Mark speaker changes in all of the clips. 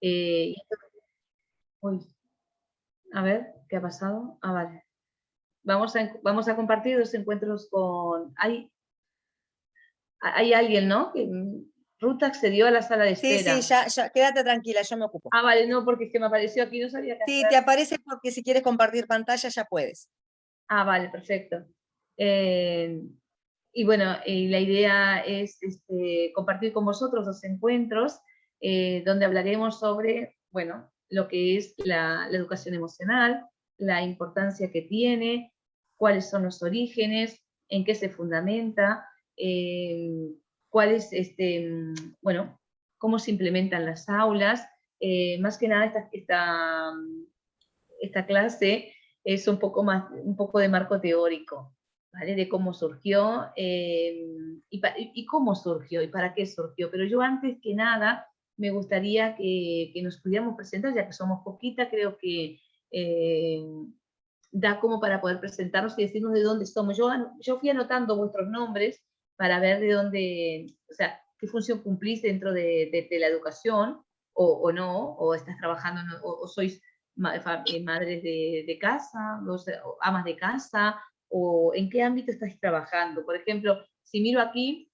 Speaker 1: Y uy, a ver, ¿qué ha pasado? Ah, vale. Vamos a compartir los encuentros con... Hay alguien, ¿no? Ruth accedió a la sala de espera.
Speaker 2: Sí, ya, quédate tranquila, yo me ocupo.
Speaker 1: Ah, vale, no, porque es que me apareció aquí, no sabía qué hacer.
Speaker 2: Sí, te aparece porque si quieres compartir pantalla ya puedes.
Speaker 1: Ah, vale, perfecto. Y bueno, la idea es compartir con vosotros los encuentros donde hablaremos sobre, bueno, lo que es la educación emocional, la importancia que tiene, cuáles son los orígenes, en qué se fundamenta, cuál es, bueno, cómo se implementan las aulas. Más que nada esta clase es un poco de marco teórico, ¿vale? De cómo surgió y cómo surgió y para qué surgió. Pero yo antes que nada me gustaría que nos pudiéramos presentar, ya que somos poquita, creo que da como para poder presentarnos y decirnos de dónde somos. Yo fui anotando vuestros nombres para ver de dónde, o sea, qué función cumplís dentro de la educación o no, o estás trabajando, o sois madres de casa, o amas de casa, o en qué ámbito estáis trabajando. Por ejemplo, si miro aquí,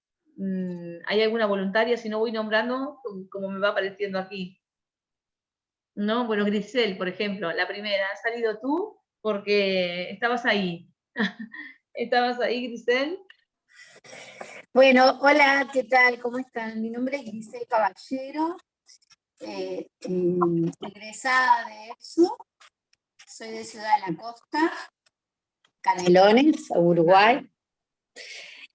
Speaker 1: ¿hay alguna voluntaria? Si no voy nombrando, como me va apareciendo aquí. ¿No? Bueno, Grisel, por ejemplo, la primera, ¿has salido tú? Porque estabas ahí. ¿Estabas ahí, Grisel?
Speaker 3: Bueno, hola, ¿qué tal? ¿Cómo están? Mi nombre es Grisel Caballero, egresada de EXU, soy de Ciudad de la Costa, Canelones, Uruguay.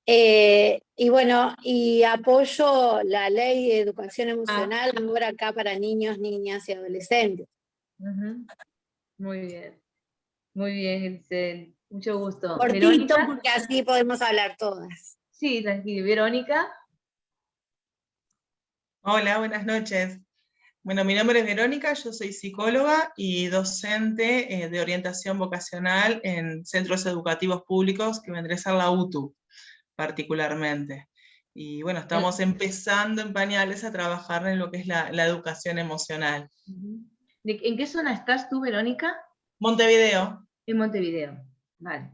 Speaker 3: Y bueno, y apoyo la ley de educación emocional ahora acá para niños, niñas y adolescentes.
Speaker 1: Muy bien, Grisel. Mucho gusto.
Speaker 3: Cortito,
Speaker 1: ¿Verónica?
Speaker 3: porque así podemos hablar todas.
Speaker 1: Sí, tranquilo. ¿Verónica?
Speaker 4: Hola, buenas noches. Bueno, mi nombre es Verónica, yo soy psicóloga y docente de orientación vocacional en centros educativos públicos, que vendría a ser la UTU particularmente. Y bueno, estamos empezando en pañales a trabajar en lo que es la educación emocional.
Speaker 1: ¿En qué zona estás tú, Verónica?
Speaker 4: Montevideo.
Speaker 1: En Montevideo. Vale.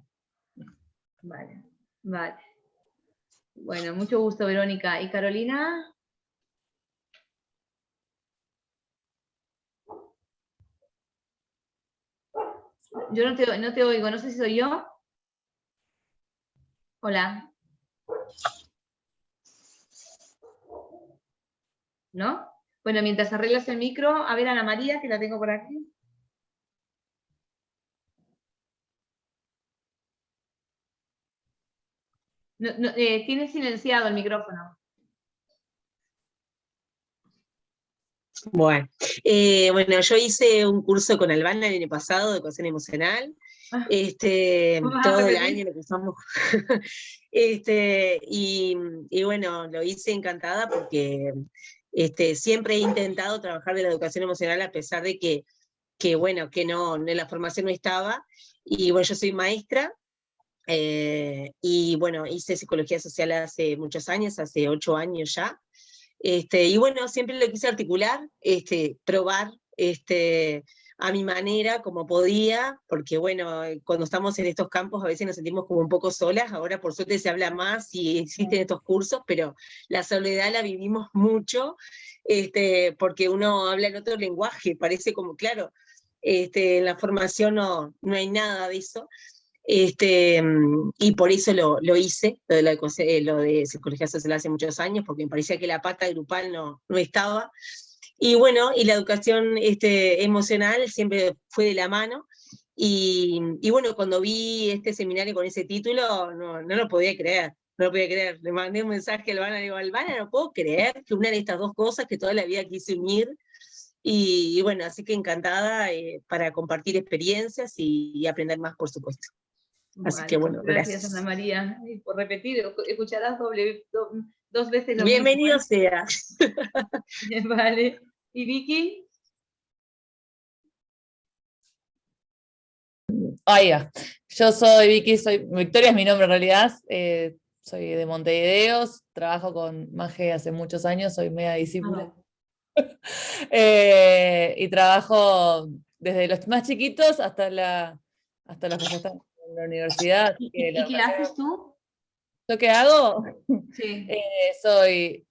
Speaker 1: Bueno, mucho gusto, Verónica. ¿Y Carolina? Yo no te oigo, no sé si soy yo. Hola. ¿No? Bueno, mientras arreglas el micro, a ver, Ana María, que la tengo por aquí. Tiene silenciado el micrófono.
Speaker 5: Bueno, yo hice un curso con Albana el año pasado de educación emocional. Todo el año lo usamos. Y bueno, lo hice encantada porque siempre he intentado trabajar de la educación emocional a pesar de que no, en la formación no estaba. Y bueno, yo soy maestra. Y bueno, hice psicología social hace muchos años, hace 8 años ya. Y bueno, siempre lo quise articular, probar a mi manera, como podía, porque bueno, cuando estamos en estos campos a veces nos sentimos como un poco solas. Ahora por suerte se habla más y existen estos cursos, pero la soledad la vivimos mucho, porque uno habla en otro lenguaje, parece como, claro, en la formación no hay nada de eso. Y por eso lo hice, lo de psicología social hace muchos años, porque me parecía que la pata grupal no estaba. Y bueno, y la educación emocional siempre fue de la mano. Y bueno, cuando vi este seminario con ese título, no lo podía creer. No lo podía creer. Le mandé un mensaje a Albana, le digo, Albana, no puedo creer que una de estas dos cosas que toda la vida quise unir. Y bueno, así que encantada para compartir experiencias y aprender más, por supuesto. Así que bueno,
Speaker 1: gracias, Ana María. Y por repetir, escucharás dos veces lo
Speaker 5: Bienvenido
Speaker 1: mismo.
Speaker 5: sea.
Speaker 1: Vale. ¿Y Vicky?
Speaker 6: Yo soy Vicky, Victoria es mi nombre en realidad, soy de Montevideo, trabajo con Maje hace muchos años, soy media discípula. Y trabajo desde los más chiquitos hasta los que ya están en la universidad. Así que
Speaker 1: ¿Y qué haces tú?
Speaker 6: ¿Yo qué hago?
Speaker 1: Sí.
Speaker 6: Soy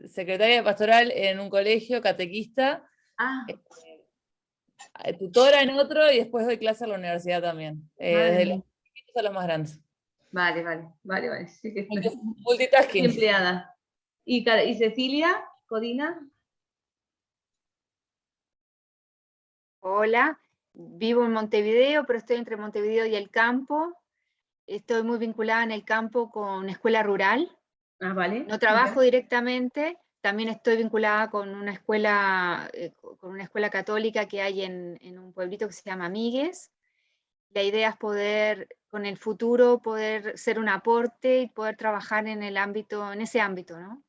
Speaker 6: secretaria pastoral en un colegio, catequista,
Speaker 1: Ah,
Speaker 6: tutora en otro y después doy clase en la universidad también.
Speaker 1: madre
Speaker 6: Desde
Speaker 1: mía.
Speaker 6: los chiquitos a los más grandes.
Speaker 1: Vale. Sí que estoy
Speaker 6: Multitasking.
Speaker 1: empleada. ¿Y Cecilia? ¿Codina?
Speaker 7: Hola, vivo en Montevideo, pero estoy entre Montevideo y el campo. Estoy muy vinculada en el campo con escuela rural.
Speaker 1: Ah, vale.
Speaker 7: No trabajo directamente, también estoy vinculada con una escuela católica que hay en un pueblito que se llama Migues. La idea es poder, con el futuro, poder ser un aporte y poder trabajar en ese ámbito, ¿no?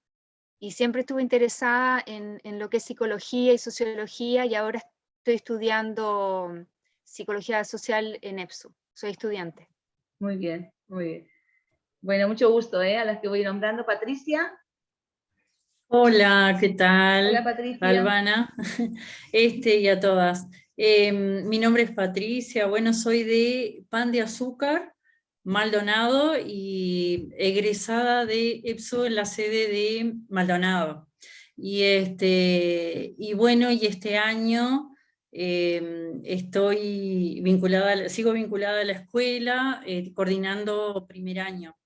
Speaker 7: Y siempre estuve interesada en lo que es psicología y sociología, y ahora estoy estudiando psicología social en EPSU. Soy estudiante.
Speaker 1: Muy bien, muy bien. Bueno, mucho gusto, a las que voy nombrando. Patricia.
Speaker 8: Hola, ¿qué tal?
Speaker 1: Hola, Patricia.
Speaker 8: Albana, y a todas. Mi nombre es Patricia, bueno, soy de Pan de Azúcar, Maldonado, y egresada de EPSO en la sede de Maldonado. Y bueno, y este año sigo vinculada a la escuela, coordinando primer año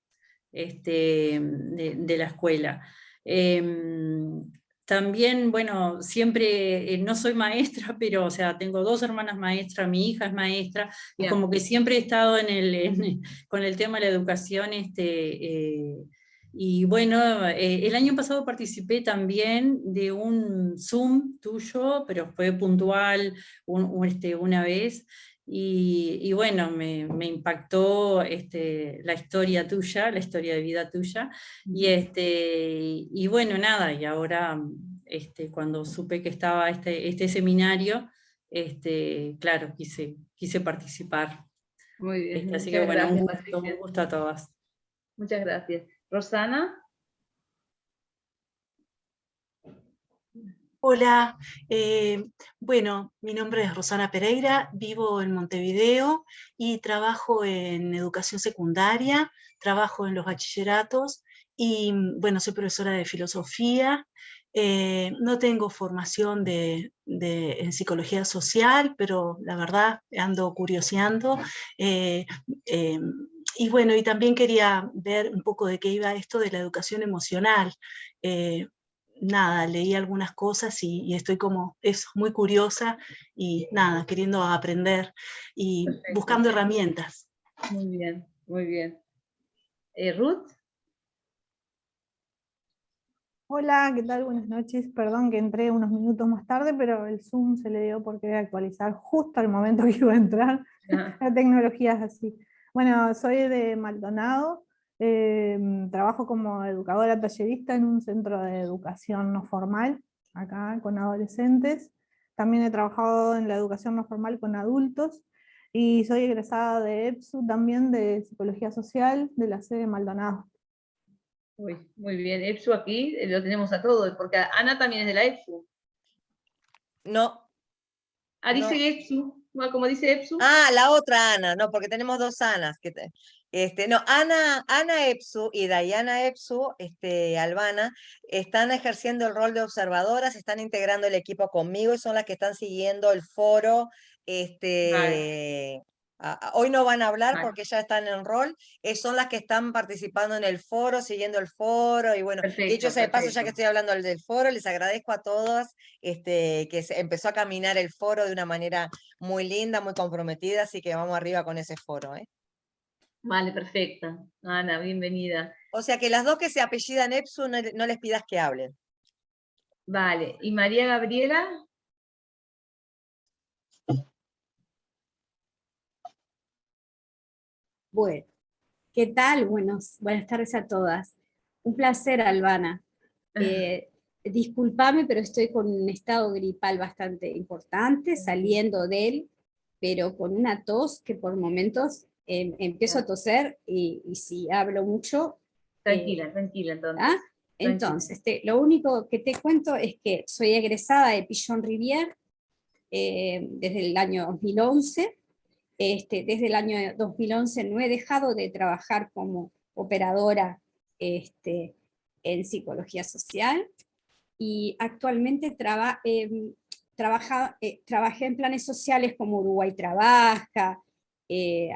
Speaker 8: de la escuela. También, bueno, siempre, no soy maestra, pero, o sea, tengo 2 hermanas maestras, mi hija es maestra, y como que siempre he estado con el tema de la educación, y bueno, el año pasado participé también de un Zoom tuyo, pero fue puntual una vez, y bueno, me impactó la historia tuya, la historia de vida tuya, y bueno, nada, y ahora cuando supe que estaba este seminario, claro, quise participar.
Speaker 1: Muy bien,
Speaker 8: Así
Speaker 1: muchas
Speaker 8: que bueno,
Speaker 1: gracias,
Speaker 8: un
Speaker 1: Patricia.
Speaker 8: gusto a todas.
Speaker 1: Muchas gracias. Rosana.
Speaker 9: Hola, bueno, mi nombre es Rosana Pereira, vivo en Montevideo y trabajo en educación secundaria, trabajo en los bachilleratos y bueno, soy profesora de filosofía. No tengo formación en psicología social, pero la verdad ando curioseando. Y bueno, y también quería ver un poco de qué iba esto de la educación emocional. Nada, leí algunas cosas y estoy como eso, muy curiosa y nada, queriendo aprender y
Speaker 1: Perfecto.
Speaker 9: buscando herramientas.
Speaker 1: Muy bien, muy bien. Ruth.
Speaker 10: Hola, ¿qué tal? Buenas noches. Perdón que entré unos minutos más tarde, pero el Zoom se le dio por querer actualizar justo al momento que iba a entrar. La tecnología es así. Bueno, soy de Maldonado. Trabajo como educadora tallerista en un centro de educación no formal, acá con adolescentes. También he trabajado en la educación no formal con adultos, y soy egresada de EPSU también, de Psicología Social, de la sede de Maldonado.
Speaker 1: Muy bien. EPSU aquí lo tenemos a todos, porque Ana también es de la EPSU.
Speaker 2: No.
Speaker 1: Ah, dice
Speaker 2: no.
Speaker 1: EPSU. Bueno, como dice EPSU.
Speaker 2: Ah, la otra Ana, no, porque tenemos 2 Anas. No, Ana Epsu y Dayana Epsu, Albana, están ejerciendo el rol de observadoras, están integrando el equipo conmigo y son las que están siguiendo el foro.
Speaker 1: Vale.
Speaker 2: Hoy no van a hablar
Speaker 1: Vale.
Speaker 2: porque ya están en rol, son las que están participando en el foro, siguiendo el foro, y bueno,
Speaker 1: Perfecto,
Speaker 2: dicho sea de paso, ya
Speaker 1: perfecto.
Speaker 2: que estoy hablando del foro, les agradezco a todas que empezó a caminar el foro de una manera muy linda, muy comprometida, así que vamos arriba con ese foro.
Speaker 1: Vale, perfecta. Ana, bienvenida.
Speaker 2: O sea que las 2 que se apellidan Epsu no les pidas que hablen.
Speaker 1: Vale, ¿y María Gabriela?
Speaker 3: Bueno, ¿qué tal? Buenas tardes a todas. Un placer, Albana. Discúlpame, pero estoy con un estado gripal bastante importante, saliendo de él, pero con una tos que por momentos empiezo a toser y si hablo mucho...
Speaker 1: Tranquila, tranquila entonces.
Speaker 3: Entonces, lo único que te cuento es que soy egresada de Pigeon-Rivière desde el año 2011. Desde el año 2011 no he dejado de trabajar como operadora en psicología social, y actualmente trabajé en planes sociales como Uruguay Trabaja,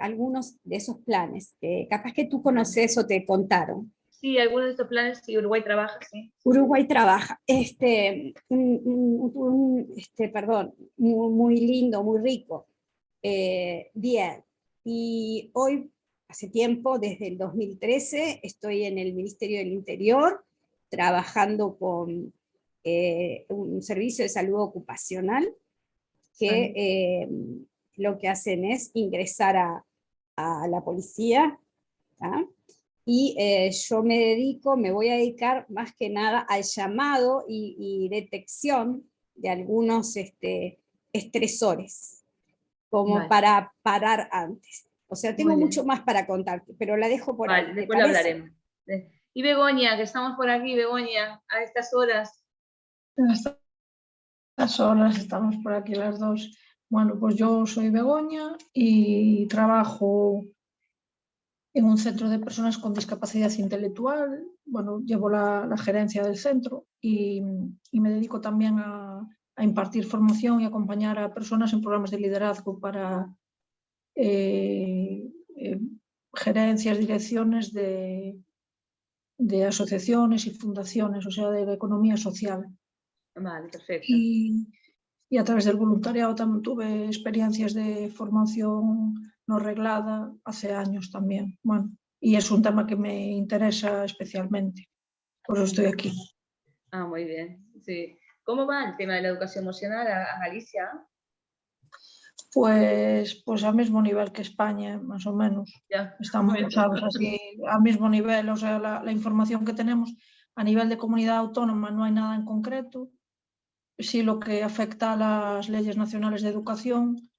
Speaker 3: algunos de esos planes, capaz que tú conoces o te contaron.
Speaker 1: Sí, algunos de estos planes, sí, Uruguay Trabaja, sí.
Speaker 3: Uruguay Trabaja, perdón, muy lindo, muy rico. Bien, y hoy, hace tiempo, desde el 2013, estoy en el Ministerio del Interior, trabajando con un servicio de salud ocupacional, que lo que hacen es ingresar a la policía, ¿tá? Y yo me voy a dedicar más que nada al llamado y detección de algunos estresores, como para parar antes. O sea, tengo mucho más para contarte, pero la dejo por ahí.
Speaker 1: Después lo hablaremos. Y Begoña, que estamos por aquí, Begoña, a estas horas.
Speaker 11: A estas horas estamos por aquí las dos. Bueno, pues yo soy Begoña y trabajo en un centro de personas con discapacidad intelectual. Bueno, llevo la gerencia del centro y me dedico también a impartir formación y acompañar a personas en programas de liderazgo para gerencias, direcciones de asociaciones y fundaciones, o sea, de la economía social.
Speaker 1: Vale, perfecto.
Speaker 11: Y a través del voluntariado también tuve experiencias de formación no reglada hace años también. Bueno, y es un tema que me interesa especialmente, por eso estoy aquí.
Speaker 1: Ah, muy bien, sí. ¿Cómo va el tema de la educación emocional a Galicia?
Speaker 11: Pues al mismo nivel que España, más o menos.
Speaker 1: Ya.
Speaker 11: Estamos, ¿sabes? Así, al mismo nivel, o sea, la información que tenemos a nivel de comunidad autónoma no hay nada en concreto. Sí, lo que afecta a las leyes nacionales de educación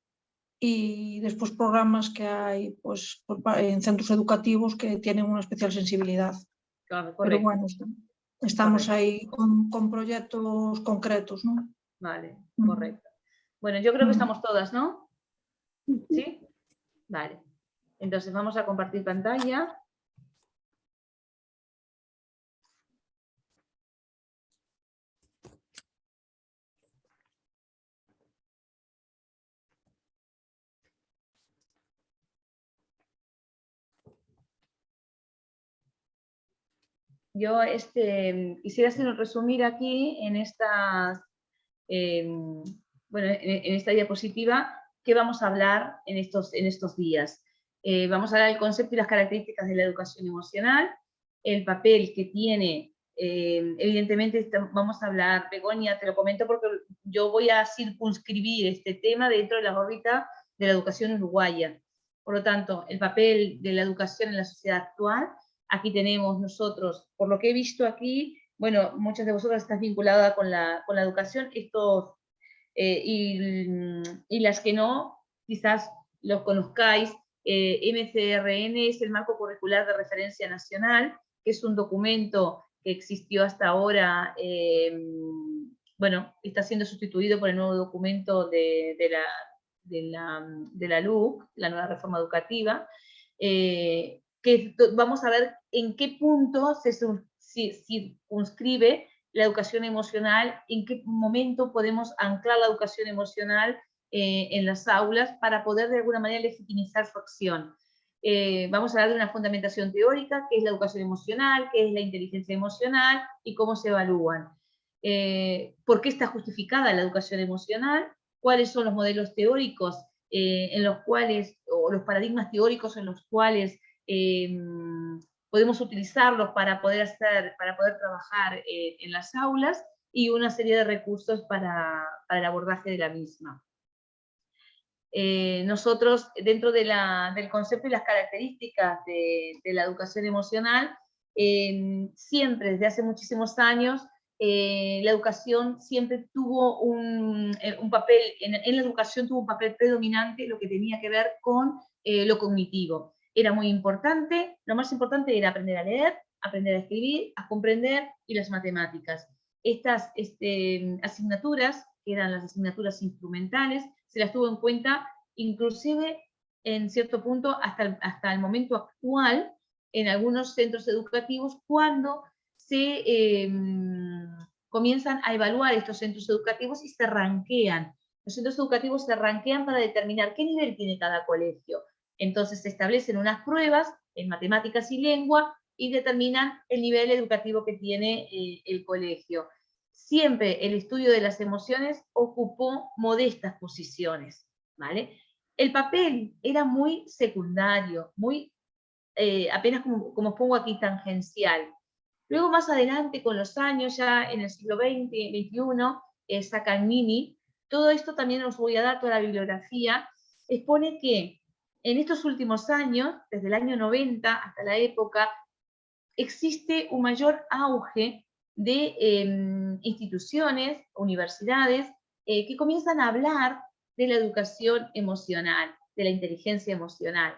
Speaker 11: y después programas que hay pues, en centros educativos que tienen una especial sensibilidad.
Speaker 1: Claro,
Speaker 11: pero bueno, estamos ahí con proyectos concretos, ¿no?
Speaker 1: Vale, correcto. Bueno, yo creo que estamos todas, ¿no? ¿Sí? Vale. Entonces vamos a compartir pantalla. Yo quisiera hacer un resumir aquí en estas, bueno, en esta diapositiva, qué vamos a hablar en estos días. Vamos a hablar del concepto y las características de la educación emocional, el papel que tiene, evidentemente vamos a hablar, Begoña, te lo comento porque yo voy a circunscribir este tema dentro de la órbita de la educación uruguaya. Por lo tanto, el papel de la educación en la sociedad actual. Aquí tenemos nosotros, por lo que he visto aquí, bueno, muchas de vosotras están vinculadas con la educación, y las que no, quizás los conozcáis. MCRN es el Marco Curricular de Referencia Nacional, que es un documento que existió hasta ahora, bueno, está siendo sustituido por el nuevo documento de la LUC, la nueva reforma educativa, que vamos a ver en qué punto se circunscribe la educación emocional, en qué momento podemos anclar la educación emocional en las aulas para poder de alguna manera legitimizar su acción. Vamos a hablar de una fundamentación teórica, qué es la educación emocional, qué es la inteligencia emocional y cómo se evalúan. ¿Por qué está justificada la educación emocional? ¿Cuáles son los modelos teóricos en los cuales, o los paradigmas teóricos en los cuales podemos utilizarlos para poder trabajar en las aulas, y una serie de recursos para el abordaje de la misma. Nosotros, dentro del concepto y las características de la educación emocional, siempre, desde hace muchísimos años, la educación siempre tuvo un papel, en la educación tuvo un papel predominante lo que tenía que ver con lo cognitivo. Era muy importante, lo más importante era aprender a leer, aprender a escribir, a comprender, y las matemáticas. Estas asignaturas, que eran las asignaturas instrumentales, se las tuvo en cuenta inclusive en cierto punto hasta el momento actual en algunos centros educativos, cuando se comienzan a evaluar estos centros educativos y se ranquean. Los centros educativos se ranquean para determinar qué nivel tiene cada colegio. Entonces se establecen unas pruebas en matemáticas y lengua y determinan el nivel educativo que tiene el colegio. Siempre el estudio de las emociones ocupó modestas posiciones, ¿vale? El papel era muy secundario, muy apenas como pongo aquí, tangencial. Luego más adelante, con los años, ya en el siglo XX, XXI, Sacagnini, todo esto también os voy a dar toda la bibliografía, expone que en estos últimos años, desde el año 90 hasta la época, existe un mayor auge de instituciones, universidades, que comienzan a hablar de la educación emocional, de la inteligencia emocional.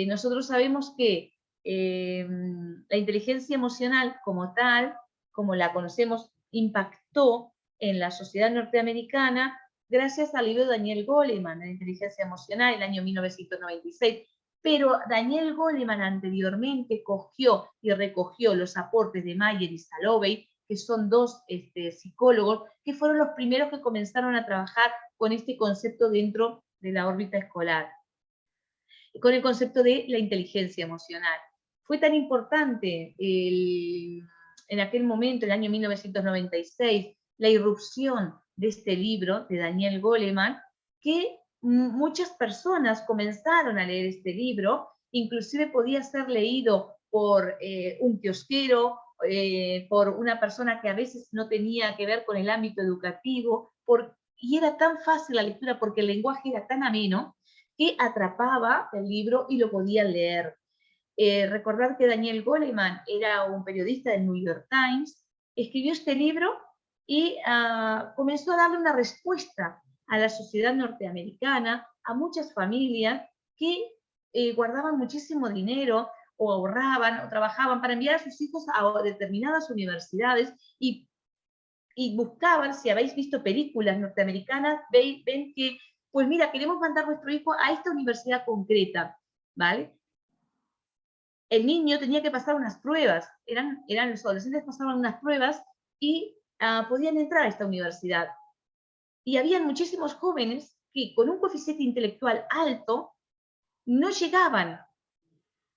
Speaker 1: Nosotros sabemos que la inteligencia emocional como tal, como la conocemos, impactó en la sociedad norteamericana gracias al libro de Daniel Goleman, La inteligencia emocional, el año 1996. Pero Daniel Goleman anteriormente cogió y recogió los aportes de Mayer y Salovey, que son dos psicólogos, que fueron los primeros que comenzaron a trabajar con este concepto dentro de la órbita escolar, con el concepto de la inteligencia emocional. Fue tan importante en aquel momento, el año 1996, la irrupción de este libro de Daniel Goleman, que muchas personas comenzaron a leer este libro, inclusive podía ser leído por un kiosquero, por una persona que a veces no tenía que ver con el ámbito educativo, y era tan fácil la lectura porque el lenguaje era tan ameno que atrapaba el libro y lo podían leer. Recordar que Daniel Goleman era un periodista del New York Times, escribió este libro y comenzó a darle una respuesta a la sociedad norteamericana, a muchas familias que guardaban muchísimo dinero o ahorraban o trabajaban para enviar a sus hijos a determinadas universidades y buscaban, si habéis visto películas norteamericanas, ven que, pues mira, queremos mandar a nuestro hijo a esta universidad concreta, ¿vale? El niño tenía que pasar unas pruebas, eran los adolescentes pasaban unas pruebas y podían entrar a esta universidad. Y habían muchísimos jóvenes que con un coeficiente intelectual alto no llegaban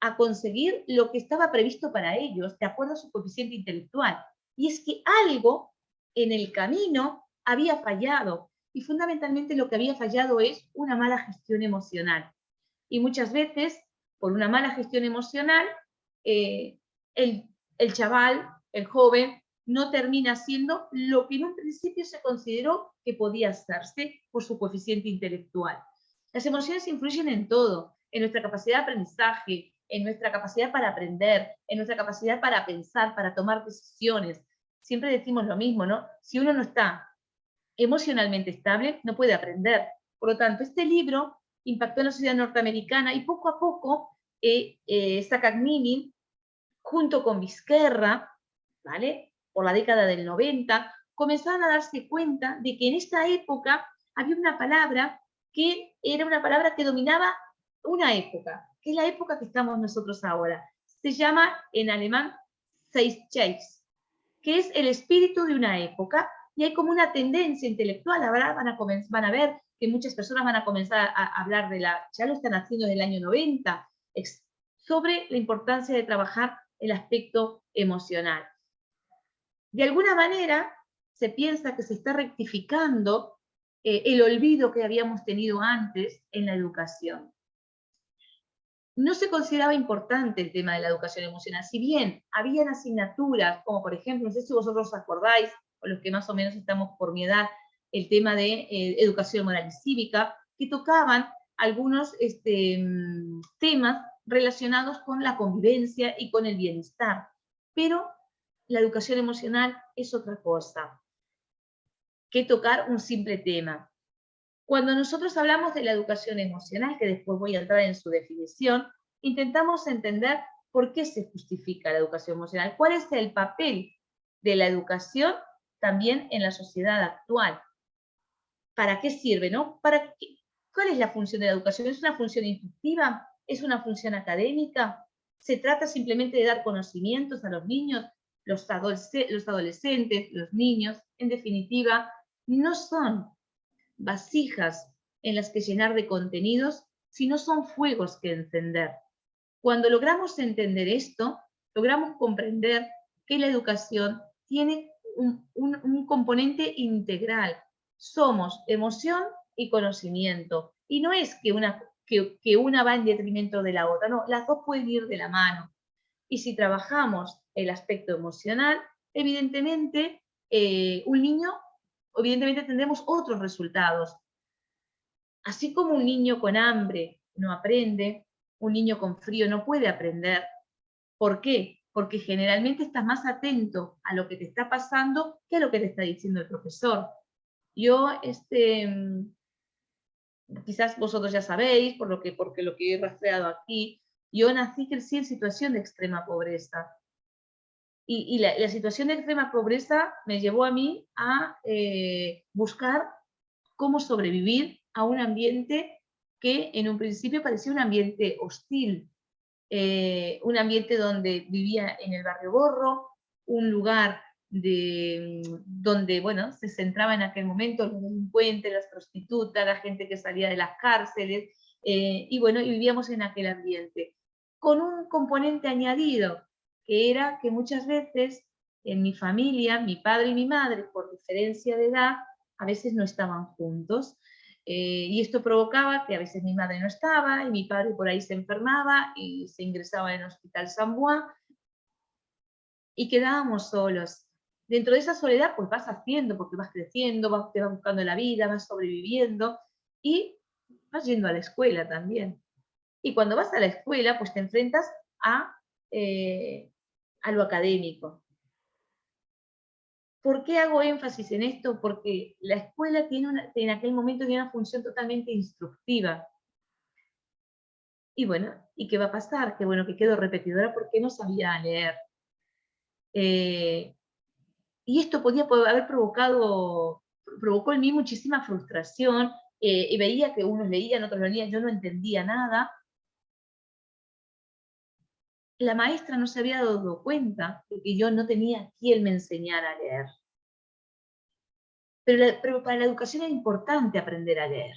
Speaker 1: a conseguir lo que estaba previsto para ellos, de acuerdo a su coeficiente intelectual. Y es que algo en el camino había fallado, y fundamentalmente lo que había fallado es una mala gestión emocional. Y muchas veces, por una mala gestión emocional, el chaval, el joven, no termina haciendo lo que en un principio se consideró que podía hacerse por su coeficiente intelectual. Las emociones influyen en todo, en nuestra capacidad de aprendizaje, en nuestra capacidad para aprender, en nuestra capacidad para pensar, para tomar decisiones. Siempre decimos lo mismo, ¿no? Si uno no está emocionalmente estable, no puede aprender. Por lo tanto, este libro impactó en la sociedad norteamericana y poco a poco Sacagnini, junto con Vizquerra, ¿vale?, por la década del 90, comenzaron a darse cuenta de que en esta época había una palabra que era una palabra que dominaba una época, que es la época que estamos nosotros ahora. Se llama en alemán Zeitgeist, que es el espíritu de una época, y hay como una tendencia intelectual. Ahora van a ver que muchas personas van a comenzar a hablar ya lo están haciendo desde el año 90, sobre la importancia de trabajar el aspecto emocional. De alguna manera se piensa que se está rectificando el olvido que habíamos tenido antes en la educación. No se consideraba importante el tema de la educación emocional, si bien habían asignaturas, como por ejemplo, no sé si vosotros os acordáis, o los que más o menos estamos por mi edad, el tema de educación moral y cívica, que tocaban algunos temas relacionados con la convivencia y con el bienestar. Pero la educación emocional es otra cosa que tocar un simple tema. Cuando nosotros hablamos de la educación emocional, que después voy a entrar en su definición, intentamos entender ¿por qué se justifica la educación emocional? ¿Cuál es el papel de la educación también en la sociedad actual? ¿Para qué sirve, no? ¿Cuál es la función de la educación? ¿Es una función instructiva? ¿Es una función académica? ¿Se trata simplemente de dar conocimientos a los niños, los adolescentes, los niños? En definitiva, no son vasijas en las que llenar de contenidos, sino son fuegos que encender. Cuando logramos entender esto, logramos comprender que la educación tiene un componente integral. Somos emoción y conocimiento. Y no es que una va en detrimento de la otra, no, las dos pueden ir de la mano. Y si trabajamos el aspecto emocional, evidentemente, un niño, evidentemente tendremos otros resultados. Así como un niño con hambre no aprende, un niño con frío no puede aprender. ¿Por qué? Porque generalmente estás más atento a lo que te está pasando que a lo que te está diciendo el profesor. Yo, quizás vosotros ya sabéis, porque lo que he rastreado aquí, yo nací y crecí en situación de extrema pobreza. Y la situación de extrema pobreza me llevó a mí a buscar cómo sobrevivir a un ambiente que en un principio parecía un ambiente hostil, un ambiente donde vivía en el barrio Borro, un lugar donde, bueno, se centraba en aquel momento los delincuentes, las prostitutas, la gente que salía de las cárceles, y bueno, y vivíamos en aquel ambiente, con un componente añadido, que era que muchas veces en mi familia, mi padre y mi madre, por diferencia de edad, a veces no estaban juntos, y esto provocaba que a veces mi madre no estaba y mi padre por ahí se enfermaba y se ingresaba en el Hospital San Juan y quedábamos solos. Dentro de esa soledad pues vas haciendo, porque vas creciendo, te vas buscando la vida, vas sobreviviendo y vas yendo a la escuela también. Y cuando vas a la escuela pues te enfrentas a lo académico. ¿Por qué hago énfasis en esto? Porque la escuela en aquel momento tenía una función totalmente instructiva. Y bueno, ¿y qué va a pasar? Que bueno, que quedo repetidora porque no sabía leer. Y esto haber provocó en mí muchísima frustración, y veía que unos leían, otros no leían, yo no entendía nada. La maestra no se había dado cuenta de que yo no tenía quien me enseñara a leer. Pero para la educación era importante aprender a leer.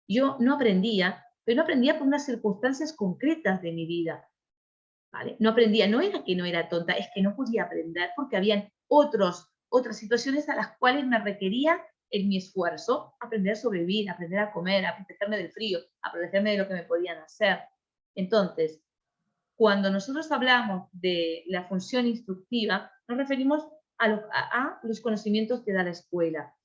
Speaker 1: Yo no aprendía, pero no aprendía por unas circunstancias concretas de mi vida. ¿Vale? No aprendía, no era que no era tonta, es que no podía aprender porque habían otras situaciones a las cuales me requerían en mi esfuerzo aprender a sobrevivir, aprender a comer, a protegerme del frío, a protegerme de lo que me podían hacer. Entonces, cuando nosotros hablamos de la función instructiva, nos referimos a los conocimientos que da la escuela.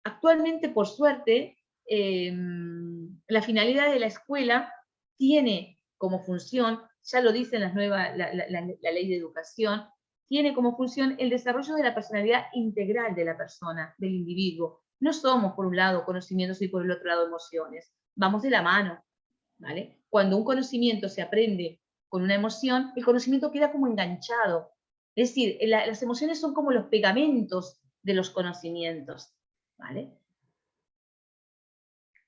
Speaker 1: Actualmente, por suerte, la finalidad de la escuela tiene como función, ya lo dice la ley de educación, tiene como función el desarrollo de la personalidad integral de la persona, del individuo. No somos, por un lado, conocimientos y por el otro lado, emociones. Vamos de la mano, ¿vale? Cuando un conocimiento se aprende con una emoción, el conocimiento queda como enganchado. Es decir, las emociones son como los pegamentos de los conocimientos, ¿vale?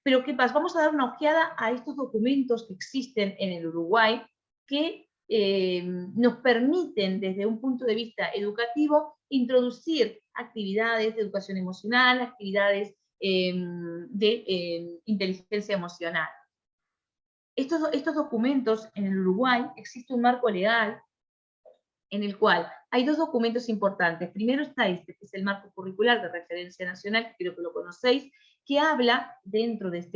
Speaker 1: Pero ¿qué pasa? Vamos a dar una ojeada a estos documentos que existen en el Uruguay que nos permiten, desde un punto de vista educativo, introducir actividades de educación emocional, actividades de inteligencia emocional. Estos documentos, en el Uruguay existe un marco legal en el cual hay dos documentos importantes. Primero está este, que es el marco curricular de referencia nacional, que creo que lo conocéis, que habla dentro de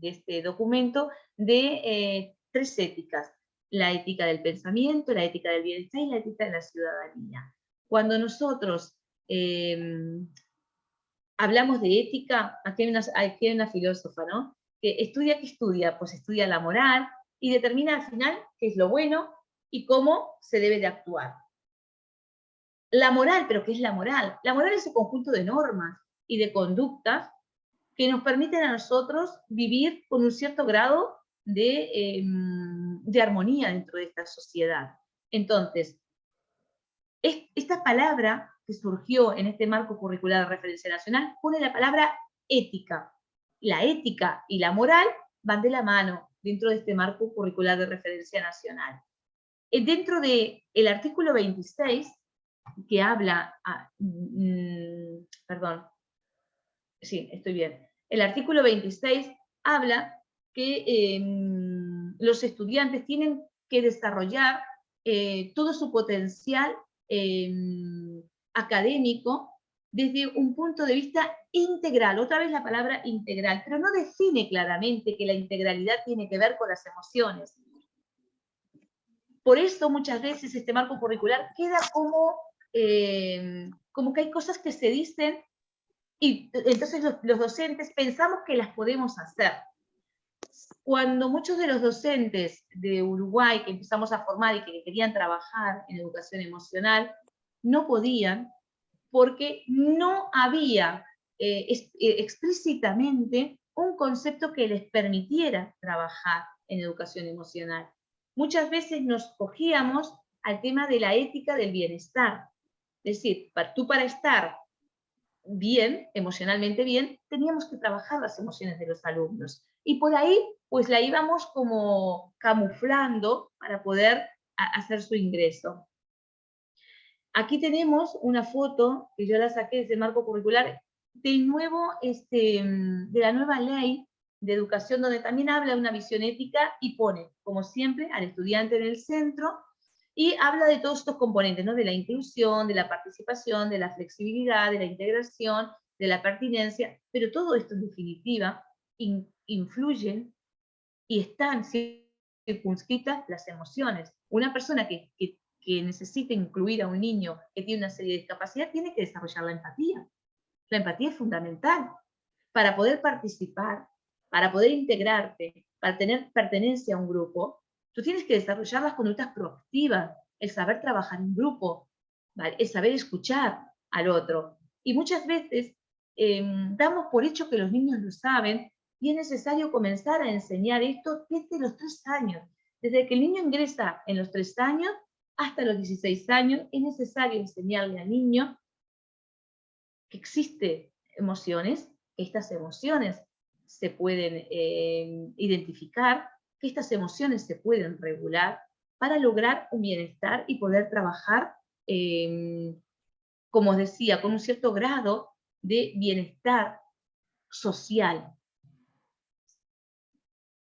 Speaker 1: este documento de 3 éticas: la ética del pensamiento, la ética del bienestar y la ética de la ciudadanía. Cuando nosotros hablamos de ética, aquí hay una filósofa, ¿no? Que ¿qué estudia? Pues estudia la moral y determina al final qué es lo bueno y cómo se debe de actuar. La moral, ¿pero qué es la moral? La moral es un conjunto de normas y de conductas que nos permiten a nosotros vivir con un cierto grado de de armonía dentro de esta sociedad. Entonces, esta palabra que surgió en este marco curricular de referencia nacional pone la palabra ética. La ética y la moral van de la mano dentro de este marco curricular de referencia nacional. Dentro del artículo 26, que habla, perdón, sí, estoy bien. El artículo 26 habla que los estudiantes tienen que desarrollar todo su potencial académico desde un punto de vista integral. Otra vez la palabra integral, pero no define claramente que la integralidad tiene que ver con las emociones. Por eso muchas veces este marco curricular queda como que hay cosas que se dicen y entonces los docentes pensamos que las podemos hacer. Cuando muchos de los docentes de Uruguay que empezamos a formar y que querían trabajar en educación emocional, no podían porque no había explícitamente un concepto que les permitiera trabajar en educación emocional. Muchas veces nos cogíamos al tema de la ética del bienestar. Es decir, tú para estar bien, emocionalmente bien, teníamos que trabajar las emociones de los alumnos. Y por ahí, pues la íbamos como camuflando para poder hacer su ingreso. Aquí tenemos una foto, que yo la saqué de ese marco curricular, del nuevo, de la nueva ley de educación, donde también habla de una visión ética y pone, como siempre, al estudiante en el centro, y habla de todos estos componentes, ¿no? De la inclusión, de la participación, de la flexibilidad, de la integración, de la pertinencia, pero todo esto en definitiva influyen y están circunscritas las emociones. Una persona que necesita incluir a un niño que tiene una serie de discapacidad tiene que desarrollar la empatía. La empatía es fundamental para poder participar, para poder integrarte, para tener pertenencia a un grupo. Tú tienes que desarrollar las conductas proactivas, el saber trabajar en grupo, ¿vale? El saber escuchar al otro. Y muchas veces damos por hecho que los niños lo saben y es necesario comenzar a enseñar esto desde los 3 años. Desde que el niño ingresa en los 3 años hasta los 16 años, es necesario enseñarle al niño que existen emociones, que estas emociones se pueden identificar, que estas emociones se pueden regular para lograr un bienestar y poder trabajar, como os decía, con un cierto grado de bienestar social.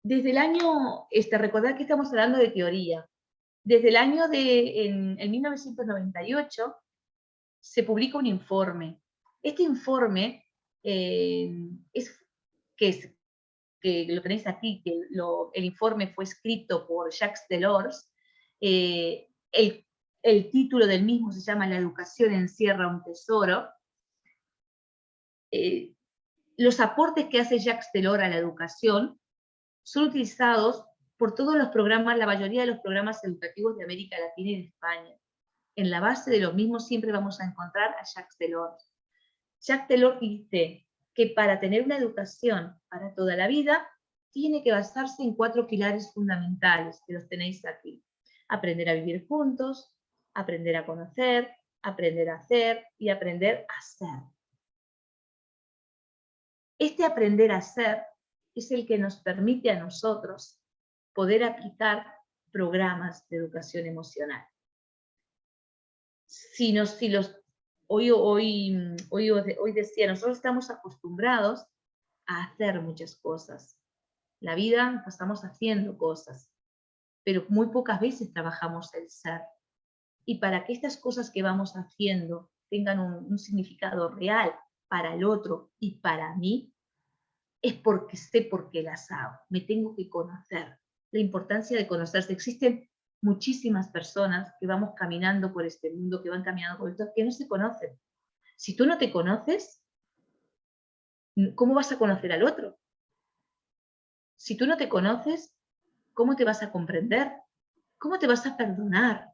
Speaker 1: Desde el año, recordad que estamos hablando de teoría, desde el año en 1998 se publica un informe. Este informe que lo tenéis aquí, que el informe fue escrito por Jacques Delors. El título del mismo se llama La educación encierra un tesoro. Los aportes que hace Jacques Delors a la educación son utilizados por todos los programas, la mayoría de los programas educativos de América Latina y de España. En la base de los mismos siempre vamos a encontrar a Jacques Delors. Jacques Delors dice que para tener una educación para toda la vida, tiene que basarse en 4 pilares fundamentales, que los tenéis aquí. Aprender a vivir juntos, aprender a conocer, aprender a hacer y aprender a ser. Este aprender a ser es el que nos permite a nosotros poder aplicar programas de educación emocional. Hoy decía, nosotros estamos acostumbrados a hacer muchas cosas. La vida pasamos haciendo cosas, pero muy pocas veces trabajamos el ser. Y para que estas cosas que vamos haciendo tengan un significado real para el otro y para mí, es porque sé por qué las hago. Me tengo que conocer. La importancia de conocerse. Existen muchísimas personas que vamos caminando por este mundo, que van caminando por esto, que no se conocen. Si tú no te conoces, ¿cómo vas a conocer al otro? Si tú no te conoces, ¿cómo te vas a comprender? ¿Cómo te vas a perdonar?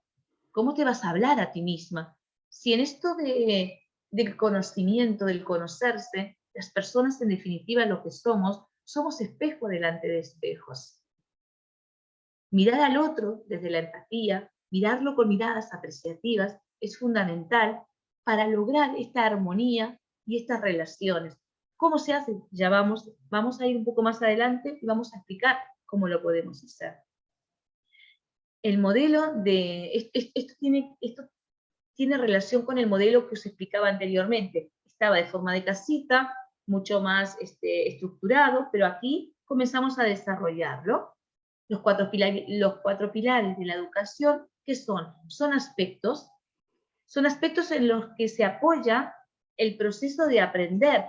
Speaker 1: ¿Cómo te vas a hablar a ti misma? Si en esto del conocimiento, del conocerse, las personas en definitiva lo que somos espejo delante de espejos. Mirar al otro desde la empatía, mirarlo con miradas apreciativas, es fundamental para lograr esta armonía y estas relaciones. ¿Cómo se hace? Ya vamos a ir un poco más adelante y vamos a explicar cómo lo podemos hacer. El modelo de... Esto tiene relación con el modelo que os explicaba anteriormente. Estaba de forma de casita, mucho más estructurado, pero aquí comenzamos a desarrollarlo. Los cuatro pilares de la educación, ¿qué son? Son aspectos en los que se apoya el proceso de aprender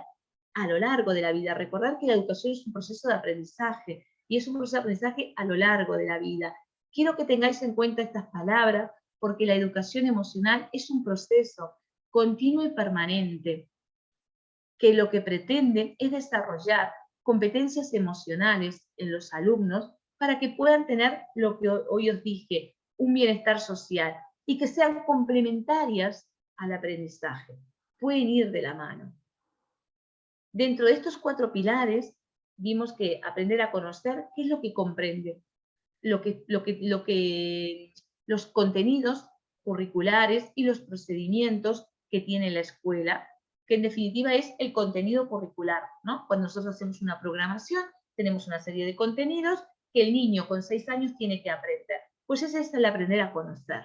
Speaker 1: a lo largo de la vida. Recordar que la educación es un proceso de aprendizaje, y es un proceso de aprendizaje a lo largo de la vida. Quiero que tengáis en cuenta estas palabras, porque la educación emocional es un proceso continuo y permanente, que lo que pretende es desarrollar competencias emocionales en los alumnos para que puedan tener lo que hoy os dije, un bienestar social, y que sean complementarias al aprendizaje. Pueden ir de la mano. Dentro de estos 4 pilares, vimos que aprender a conocer, ¿qué es lo que comprende? Los contenidos curriculares y los procedimientos que tiene la escuela, que en definitiva es el contenido curricular, ¿no? Cuando nosotros hacemos una programación, tenemos una serie de contenidos que el niño con 6 años tiene que aprender. Pues ese es el aprender a conocer,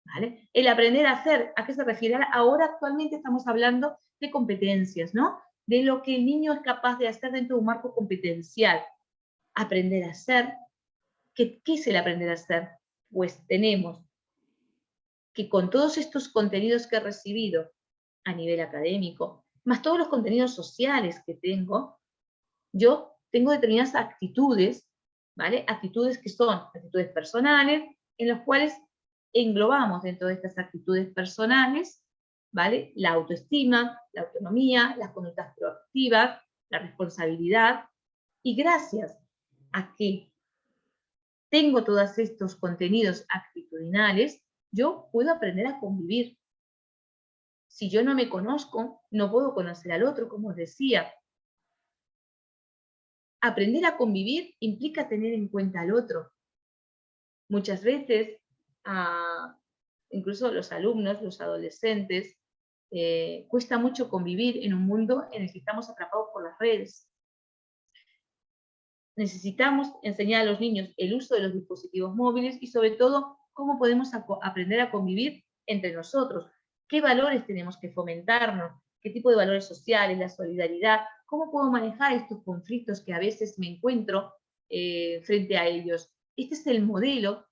Speaker 1: ¿vale? El aprender a hacer, ¿a qué se refiere? Ahora actualmente estamos hablando de competencias, ¿no? De lo que el niño es capaz de hacer dentro de un marco competencial. Aprender a hacer. ¿Qué es el aprender a hacer? Pues tenemos que con todos estos contenidos que he recibido a nivel académico, más todos los contenidos sociales que tengo, yo tengo determinadas actitudes, ¿vale? Actitudes que son actitudes personales, en las cuales englobamos dentro de estas actitudes personales, ¿vale? La autoestima, la autonomía, las conductas proactivas, la responsabilidad, y gracias a que tengo todos estos contenidos actitudinales, yo puedo aprender a convivir. Si yo no me conozco, no puedo conocer al otro, como os decía. Aprender a convivir implica tener en cuenta al otro. Muchas veces, incluso los alumnos, los adolescentes, cuesta mucho convivir en un mundo en el que estamos atrapados por las redes. Necesitamos enseñar a los niños el uso de los dispositivos móviles y sobre todo cómo podemos aprender a convivir entre nosotros, qué valores tenemos que fomentarnos, qué tipo de valores sociales, la solidaridad, cómo puedo manejar estos conflictos que a veces me encuentro frente a ellos. Este es el modelo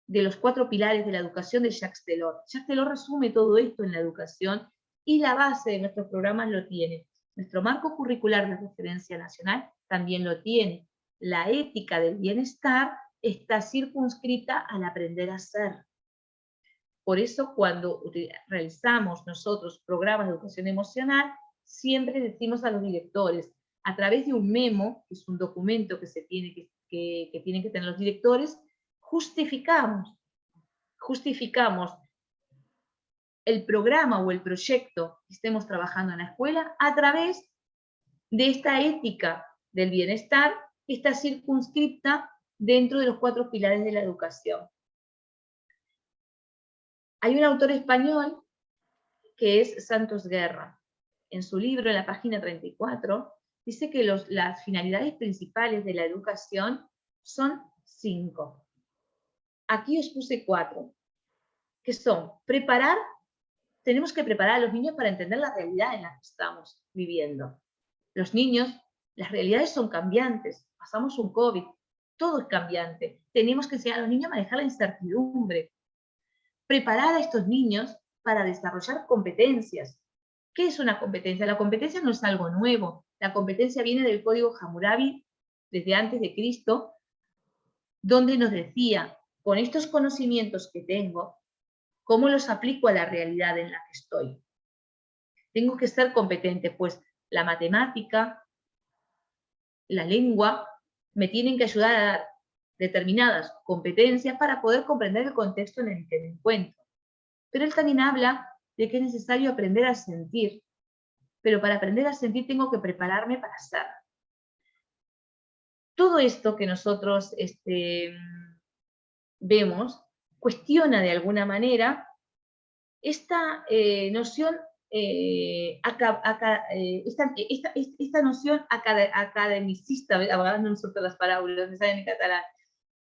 Speaker 1: de los 4 pilares de la educación de Jacques Delors. Jacques Delors resume todo esto en la educación y la base de nuestros programas lo tiene. Nuestro marco curricular de referencia nacional también lo tiene. La ética del bienestar está circunscrita al aprender a ser. Por eso cuando realizamos nosotros programas de educación emocional, siempre decimos a los directores, a través de un memo, que es un documento que tienen que tener los directores, justificamos el programa o el proyecto que estemos trabajando en la escuela a través de esta ética del bienestar que está circunscripta dentro de los 4 pilares de la educación. Hay un autor español que es Santos Guerra. En su libro, en la página 34, dice que las finalidades principales de la educación son 5. Aquí os puse 4, que son preparar. Tenemos que preparar a los niños para entender la realidad en la que estamos viviendo. Los niños, las realidades son cambiantes, pasamos un COVID, todo es cambiante. Tenemos que enseñar a los niños a manejar la incertidumbre. Preparar a estos niños para desarrollar competencias. ¿Qué es una competencia? La competencia no es algo nuevo. La competencia viene del Código Hammurabi desde antes de Cristo, donde nos decía, con estos conocimientos que tengo, ¿cómo los aplico a la realidad en la que estoy? Tengo que ser competente, pues la matemática, la lengua, me tienen que ayudar a dar determinadas competencias para poder comprender el contexto en el que me encuentro. Pero él también habla de que es necesario aprender a sentir, pero para aprender a sentir tengo que prepararme para ser. Todo esto que nosotros vemos cuestiona de alguna manera esta noción, esta noción academicista, hablando nosotros las palabras, me salen en catalán,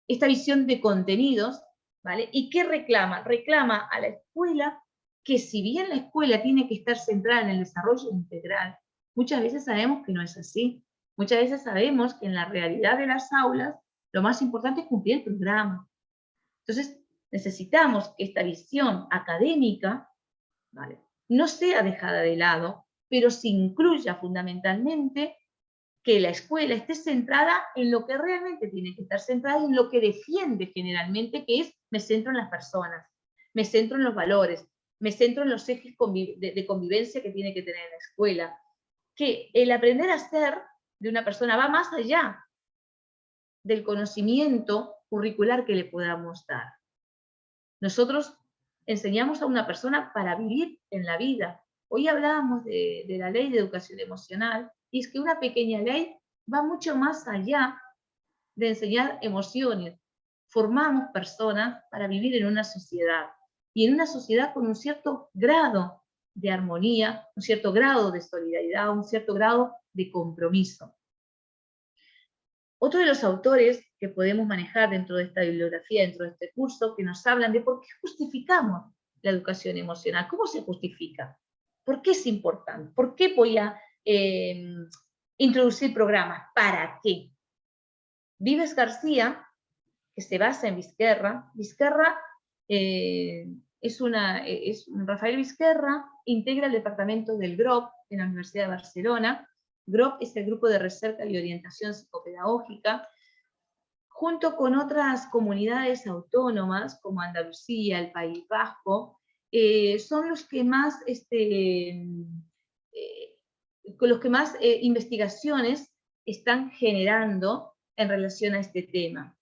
Speaker 1: esta visión de contenidos, ¿vale? ¿Y qué reclama? Reclama a la escuela que, si bien la escuela tiene que estar centrada en el desarrollo integral, muchas veces sabemos que no es así. Muchas veces sabemos que en la realidad de las aulas lo más importante es cumplir el programa. Entonces, necesitamos que esta visión académica, ¿vale?, no sea dejada de lado, pero se incluya fundamentalmente que la escuela esté centrada en lo que realmente tiene que estar centrada, en lo que defiende generalmente, que es: me centro en las personas, me centro en los valores, me centro en los ejes de convivencia que tiene que tener la escuela. Que el aprender a ser de una persona va más allá del conocimiento curricular que le podamos dar. Nosotros enseñamos a una persona para vivir en la vida. Hoy hablábamos de la ley de educación emocional, y es que una pequeña ley va mucho más allá de enseñar emociones. Formamos personas para vivir en una sociedad, y en una sociedad con un cierto grado de armonía, un cierto grado de solidaridad, un cierto grado de compromiso. Otro de los autores que podemos manejar dentro de esta bibliografía, dentro de este curso, que nos hablan de por qué justificamos la educación emocional. ¿Cómo se justifica? ¿Por qué es importante? ¿Por qué voy a introducir programas? ¿Para qué? Vives García, que se basa en Vizquerra. Vizquerra Rafael Vizquerra integra el departamento del GROP en la Universidad de Barcelona. GROP es el Grupo de Recerca y Orientación Psicopedagógica, junto con otras comunidades autónomas como Andalucía, el País Vasco. Son los que más, investigaciones están generando en relación a este tema.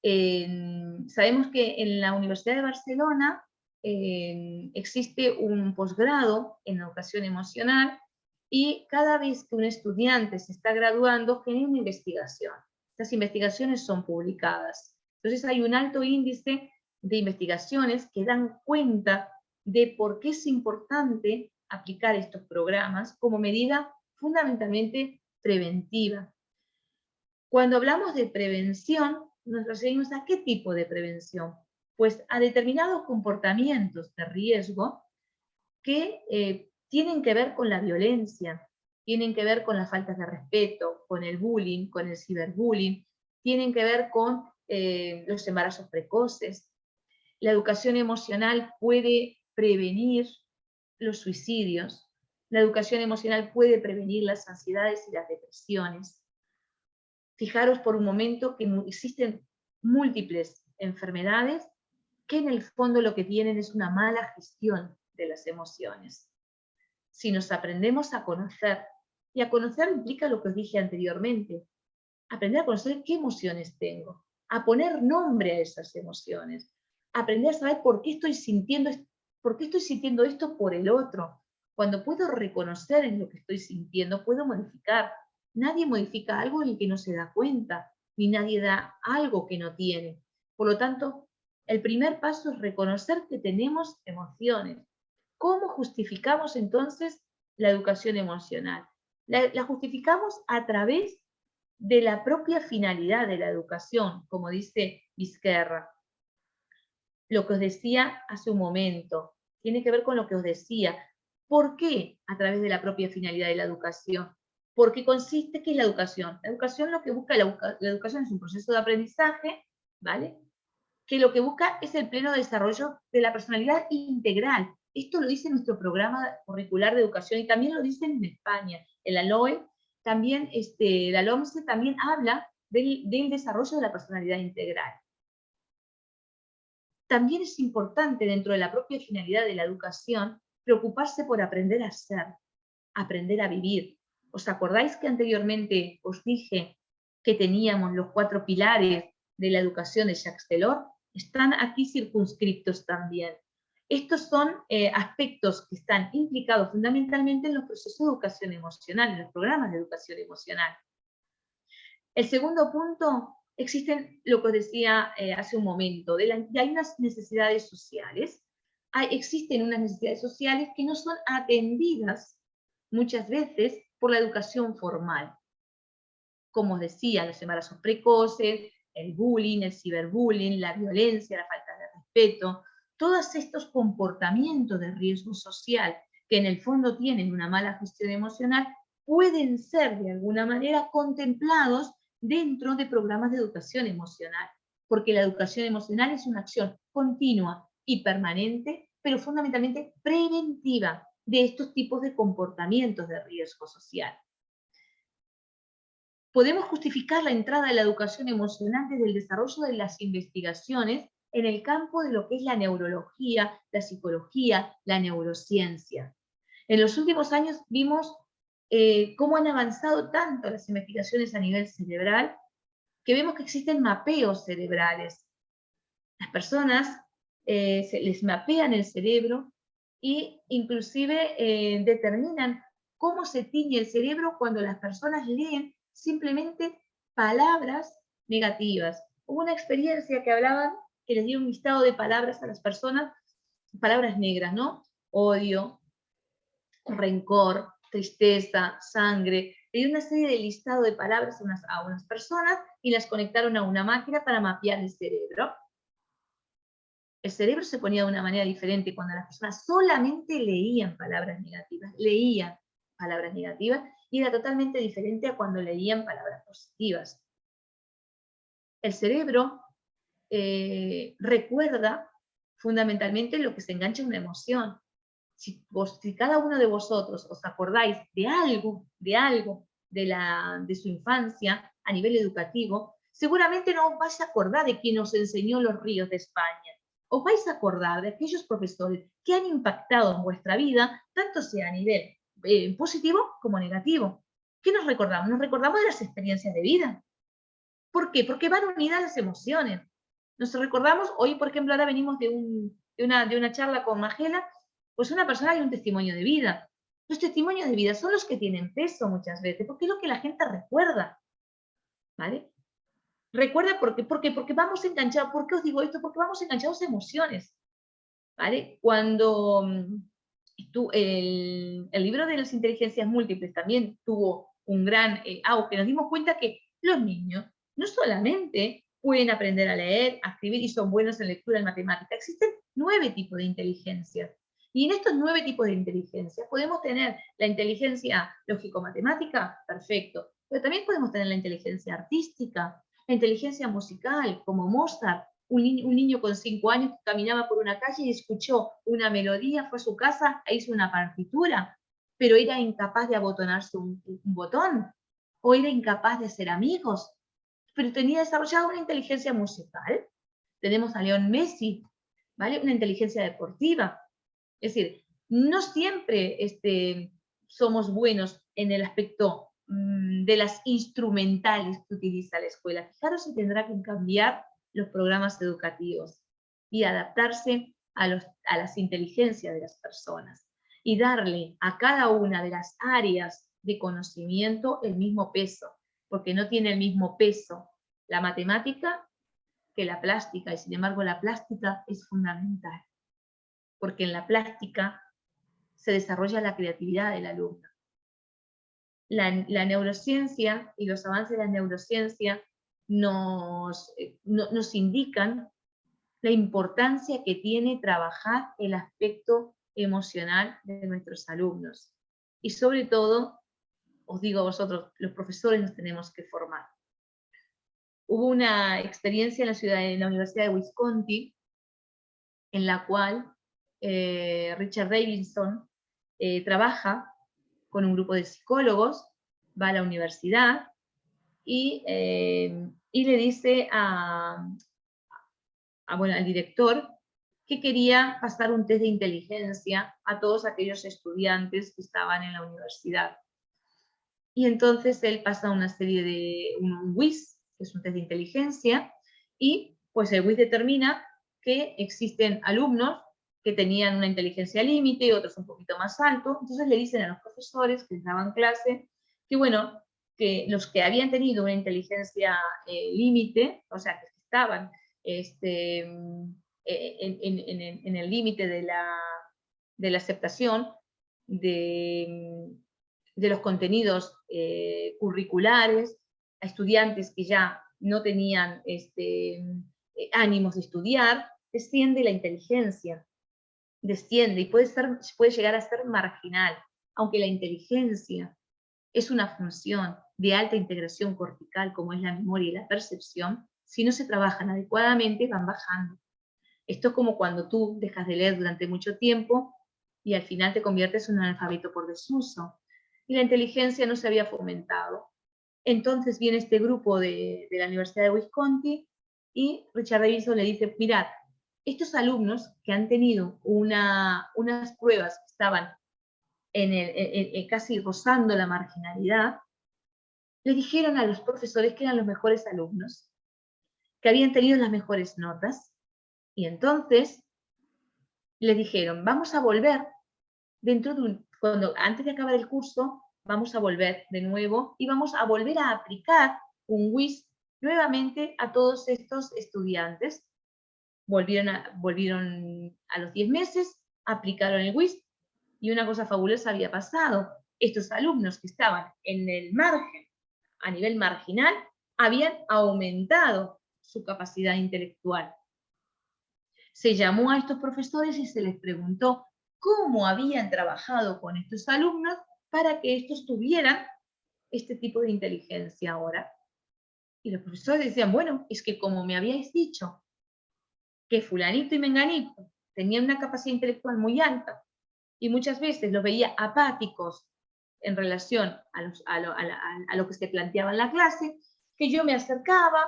Speaker 1: Sabemos que en la Universidad de Barcelona existe un posgrado en educación emocional, y cada vez que un estudiante se está graduando genera una investigación. Estas investigaciones son publicadas. Entonces hay un alto índice de investigaciones que dan cuenta de por qué es importante aplicar estos programas como medida fundamentalmente preventiva. Cuando hablamos de prevención, nos referimos a qué tipo de prevención. Pues a determinados comportamientos de riesgo que tienen que ver con la violencia, tienen que ver con las faltas de respeto, con el bullying, con el ciberbullying, tienen que ver con los embarazos precoces. La educación emocional puede prevenir los suicidios. La educación emocional puede prevenir las ansiedades y las depresiones. Fijaros por un momento que existen múltiples enfermedades que en el fondo lo que tienen es una mala gestión de las emociones. Si nos aprendemos a conocer, y a conocer implica lo que os dije anteriormente, aprender a conocer qué emociones tengo, a poner nombre a esas emociones, aprender a saber por qué estoy sintiendo esto por el otro. Cuando puedo reconocer en lo que estoy sintiendo, puedo modificar. Nadie modifica algo en el que no se da cuenta, ni nadie da algo que no tiene. Por lo tanto, el primer paso es reconocer que tenemos emociones. ¿Cómo justificamos entonces la educación emocional? La justificamos a través de la propia finalidad de la educación, como dice Vizquerra. Lo que os decía hace un momento, tiene que ver con lo que os decía. ¿Por qué a través de la propia finalidad de la educación? Porque consiste, ¿qué es la educación? La educación lo que busca, la educación es un proceso de aprendizaje, ¿vale?, que lo que busca es el pleno desarrollo de la personalidad integral. Esto lo dice nuestro programa curricular de educación, y también lo dicen en España. En la LOE, también, la LOMCE también habla del desarrollo de la personalidad integral. También es importante, dentro de la propia finalidad de la educación, preocuparse por aprender a ser, aprender a vivir. ¿Os acordáis que anteriormente os dije que teníamos los 4 pilares de la educación de Jacques Delors? Están aquí circunscriptos también. Estos son aspectos que están implicados fundamentalmente en los procesos de educación emocional, en los programas de educación emocional. El segundo punto, existen lo que os decía hace un momento, hay unas necesidades sociales. Existen unas necesidades sociales que no son atendidas muchas veces por la educación formal. Como os decía, los embarazos precoces, el bullying, el ciberbullying, la violencia, la falta de respeto, todos estos comportamientos de riesgo social que en el fondo tienen una mala gestión emocional, pueden ser de alguna manera contemplados dentro de programas de educación emocional, porque la educación emocional es una acción continua y permanente, pero fundamentalmente preventiva de estos tipos de comportamientos de riesgo social. Podemos justificar la entrada de la educación emocional desde el desarrollo de las investigaciones en el campo de lo que es la neurología, la psicología, la neurociencia. En los últimos años vimos cómo han avanzado tanto las investigaciones a nivel cerebral, que vemos que existen mapeos cerebrales. Las personas se les mapean el cerebro e inclusive determinan cómo se tiñe el cerebro cuando las personas leen simplemente palabras negativas. Hubo una experiencia que hablaban, que les dio un listado de palabras a las personas, palabras negras, ¿no? Odio, rencor, tristeza, sangre. Le dio una serie de listado de palabras a unas personas y las conectaron a una máquina para mapear el cerebro. El cerebro se ponía de una manera diferente cuando las personas solamente leían palabras negativas, y era totalmente diferente a cuando leían palabras positivas. El cerebro recuerda fundamentalmente lo que se engancha en una emoción. Si cada uno de vosotros os acordáis de algo de su infancia a nivel educativo, seguramente no os vais a acordar de quién os enseñó los ríos de España. Os vais a acordar de aquellos profesores que han impactado en vuestra vida, tanto sea a nivel positivo como negativo. ¿Qué nos recordamos? Nos recordamos de las experiencias de vida. ¿Por qué? Porque van unidas las emociones. Nos recordamos, hoy por ejemplo, ahora venimos de una charla con Magela, pues una persona hay un testimonio de vida. Los testimonios de vida son los que tienen peso muchas veces, porque es lo que la gente recuerda. ¿Vale? Recuerda porque vamos enganchados. ¿Por qué os digo esto? Porque vamos enganchados a emociones. ¿Vale? Cuando el libro de las inteligencias múltiples también tuvo un gran auge, nos dimos cuenta que los niños no solamente pueden aprender a leer, a escribir y son buenos en lectura y en matemática, existen 9 tipos de inteligencia. Y en estos 9 tipos de inteligencia podemos tener la inteligencia lógico-matemática, perfecto, pero también podemos tener la inteligencia artística, la inteligencia musical, como Mozart, un niño con 5 años que caminaba por una calle y escuchó una melodía, fue a su casa e hizo una partitura, pero era incapaz de abotonarse un botón, o era incapaz de hacer amigos, pero tenía desarrollada una inteligencia musical. Tenemos a León Messi, ¿vale? Una inteligencia deportiva. Es decir, no siempre somos buenos en el aspecto de las instrumentales que utiliza la escuela. Fijaros si tendrá que cambiar los programas educativos y adaptarse a las inteligencias de las personas y darle a cada una de las áreas de conocimiento el mismo peso, porque no tiene el mismo peso la matemática que la plástica, y sin embargo la plástica es fundamental, porque en la plástica se desarrolla la creatividad del alumno. La neurociencia y los avances de la neurociencia nos indican la importancia que tiene trabajar el aspecto emocional de nuestros alumnos. Y sobre todo, os digo a vosotros, los profesores nos tenemos que formar. Hubo una experiencia en la Universidad de Wisconsin, en la cual Richard Davidson trabaja con un grupo de psicólogos, va a la universidad y le dice al director que quería pasar un test de inteligencia a todos aquellos estudiantes que estaban en la universidad. Y entonces él pasa una serie de un WIS, que es un test de inteligencia, y pues el WIS determina que existen alumnos que tenían una inteligencia límite y otros un poquito más alto. Entonces le dicen a los profesores que les daban clase que bueno, que los que habían tenido una inteligencia límite, o sea, que estaban en el límite de la aceptación de los contenidos curriculares, a estudiantes que ya no tenían ánimos de estudiar, desciende la inteligencia, desciende y puede llegar a ser marginal, aunque la inteligencia es una función de alta integración cortical, como es la memoria y la percepción. Si no se trabajan adecuadamente, van bajando. Esto es como cuando tú dejas de leer durante mucho tiempo y al final te conviertes en un analfabeto por desuso. Y la inteligencia no se había fomentado. Entonces viene este grupo de la Universidad de Wisconsin y Richard Davidson le dice, mirad, estos alumnos que han tenido unas pruebas que estaban casi rozando la marginalidad, le dijeron a los profesores que eran los mejores alumnos, que habían tenido las mejores notas, y entonces les dijeron, vamos a volver antes de acabar el curso, vamos a volver de nuevo y vamos a volver a aplicar un WIS nuevamente a todos estos estudiantes. Volvieron a los 10 meses, aplicaron el WIS y una cosa fabulosa había pasado. Estos alumnos que estaban en el margen, a nivel marginal, habían aumentado su capacidad intelectual. Se llamó a estos profesores y se les preguntó cómo habían trabajado con estos alumnos para que estos tuvieran este tipo de inteligencia ahora. Y los profesores decían, bueno, es que como me habíais dicho que fulanito y menganito tenían una capacidad intelectual muy alta y muchas veces los veía apáticos en relación a lo que se planteaba en la clase, que yo me acercaba,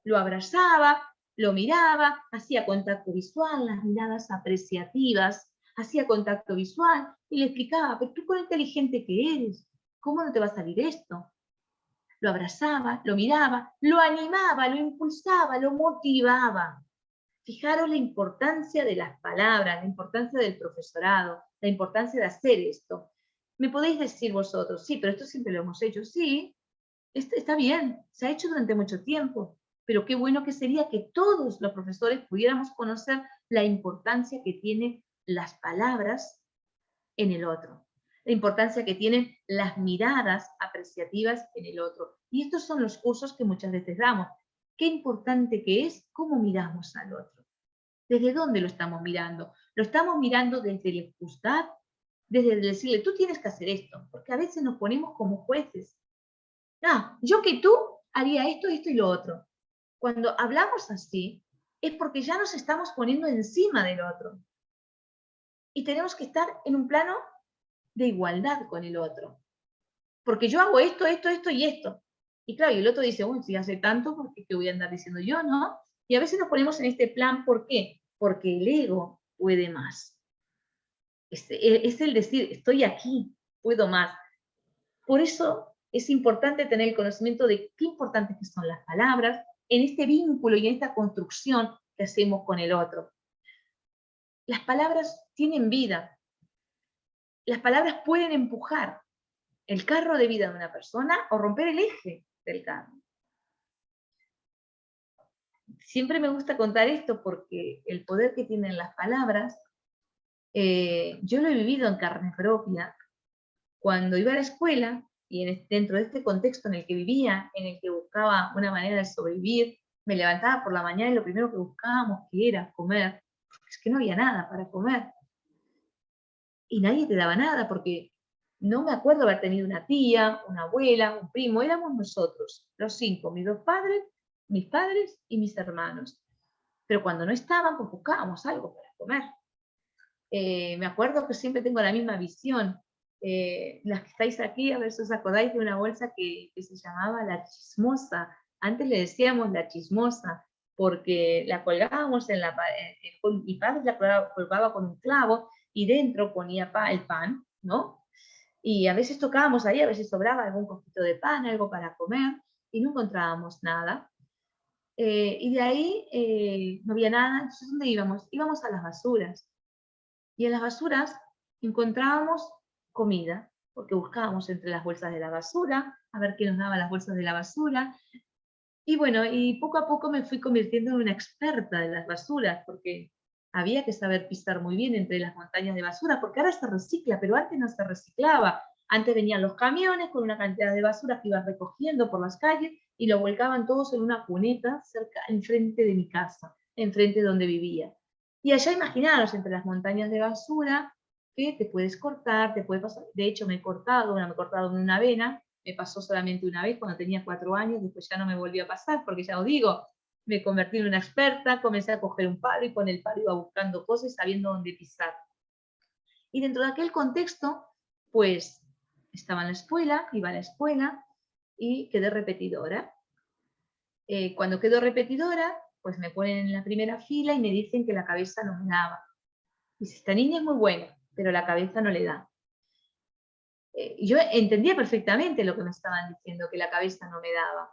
Speaker 1: lo abrazaba, lo miraba, hacía contacto visual, las miradas apreciativas, hacía contacto visual y le explicaba, pero tú con lo inteligente que eres, ¿cómo no te va a salir esto? Lo abrazaba, lo miraba, lo animaba, lo impulsaba, lo motivaba. Fijaros la importancia de las palabras, la importancia del profesorado, la importancia de hacer esto. Me podéis decir vosotros, sí, pero esto siempre lo hemos hecho. Sí, está bien, se ha hecho durante mucho tiempo, pero qué bueno que sería que todos los profesores pudiéramos conocer la importancia que tienen las palabras en el otro, la importancia que tienen las miradas apreciativas en el otro. Y estos son los cursos que muchas veces damos. Qué importante que es cómo miramos al otro. ¿Desde dónde lo estamos mirando? Lo estamos mirando desde el juzgar, desde el decirle, tú tienes que hacer esto, porque a veces nos ponemos como jueces. Ah, yo que tú haría esto, esto y lo otro. Cuando hablamos así, es porque ya nos estamos poniendo encima del otro. Y tenemos que estar en un plano de igualdad con el otro. Porque yo hago esto, esto, esto y esto. Y claro, y el otro dice, uy, si hace tanto, ¿por qué voy a andar diciendo yo, no? Y a veces nos ponemos en este plan, ¿por qué? Porque el ego puede más. Es el decir, estoy aquí, puedo más. Por eso es importante tener el conocimiento de qué importantes que son las palabras en este vínculo y en esta construcción que hacemos con el otro. Las palabras tienen vida. Las palabras pueden empujar el carro de vida de una persona o romper el eje del carro. Siempre me gusta contar esto porque el poder que tienen las palabras, yo lo he vivido en carne propia. Cuando iba a la escuela, y dentro de este contexto en el que vivía, en el que buscaba una manera de sobrevivir, me levantaba por la mañana y lo primero que buscábamos que era comer, es que no había nada para comer. Y nadie te daba nada, porque no me acuerdo haber tenido una tía, una abuela, un primo, éramos nosotros, los 5, mis 2 padres, mis padres y mis hermanos. Pero cuando no estaban, pues buscábamos algo para comer. Me acuerdo que siempre tengo la misma visión. Las que estáis aquí, a ver si os acordáis de una bolsa que se llamaba La Chismosa. Antes le decíamos La Chismosa, porque la colgábamos en la pared, mi padre la colgaba con un clavo y dentro ponía el pan, ¿no? Y a veces tocábamos ahí, a veces sobraba algún poquito de pan, algo para comer, y no encontrábamos nada. Y de ahí no había nada, entonces ¿dónde íbamos? Íbamos a las basuras. Y en las basuras encontrábamos comida, porque buscábamos entre las bolsas de la basura, a ver qué nos daban las bolsas de la basura. Y bueno, y poco a poco me fui convirtiendo en una experta de las basuras, porque había que saber pisar muy bien entre las montañas de basura, porque ahora se recicla, pero antes no se reciclaba. Antes venían los camiones con una cantidad de basura que iban recogiendo por las calles y lo volcaban todos en una cuneta cerca, enfrente de mi casa, enfrente de donde vivía. Y allá imaginaros, entre las montañas de basura, que te puedes cortar, te puede pasar. De hecho, me he cortado en una vena, me pasó solamente una vez cuando tenía 4 años, después ya no me volvió a pasar, porque ya os digo, me convertí en una experta, comencé a coger un palo y con el palo iba buscando cosas, sabiendo dónde pisar. Y dentro de aquel contexto, pues, estaba en la escuela, iba a la escuela y quedé repetidora. Cuando quedo repetidora, pues me ponen en la primera fila y me dicen que la cabeza no me daba. Dice, esta niña es muy buena, pero la cabeza no le da. Yo entendía perfectamente lo que me estaban diciendo, que la cabeza no me daba.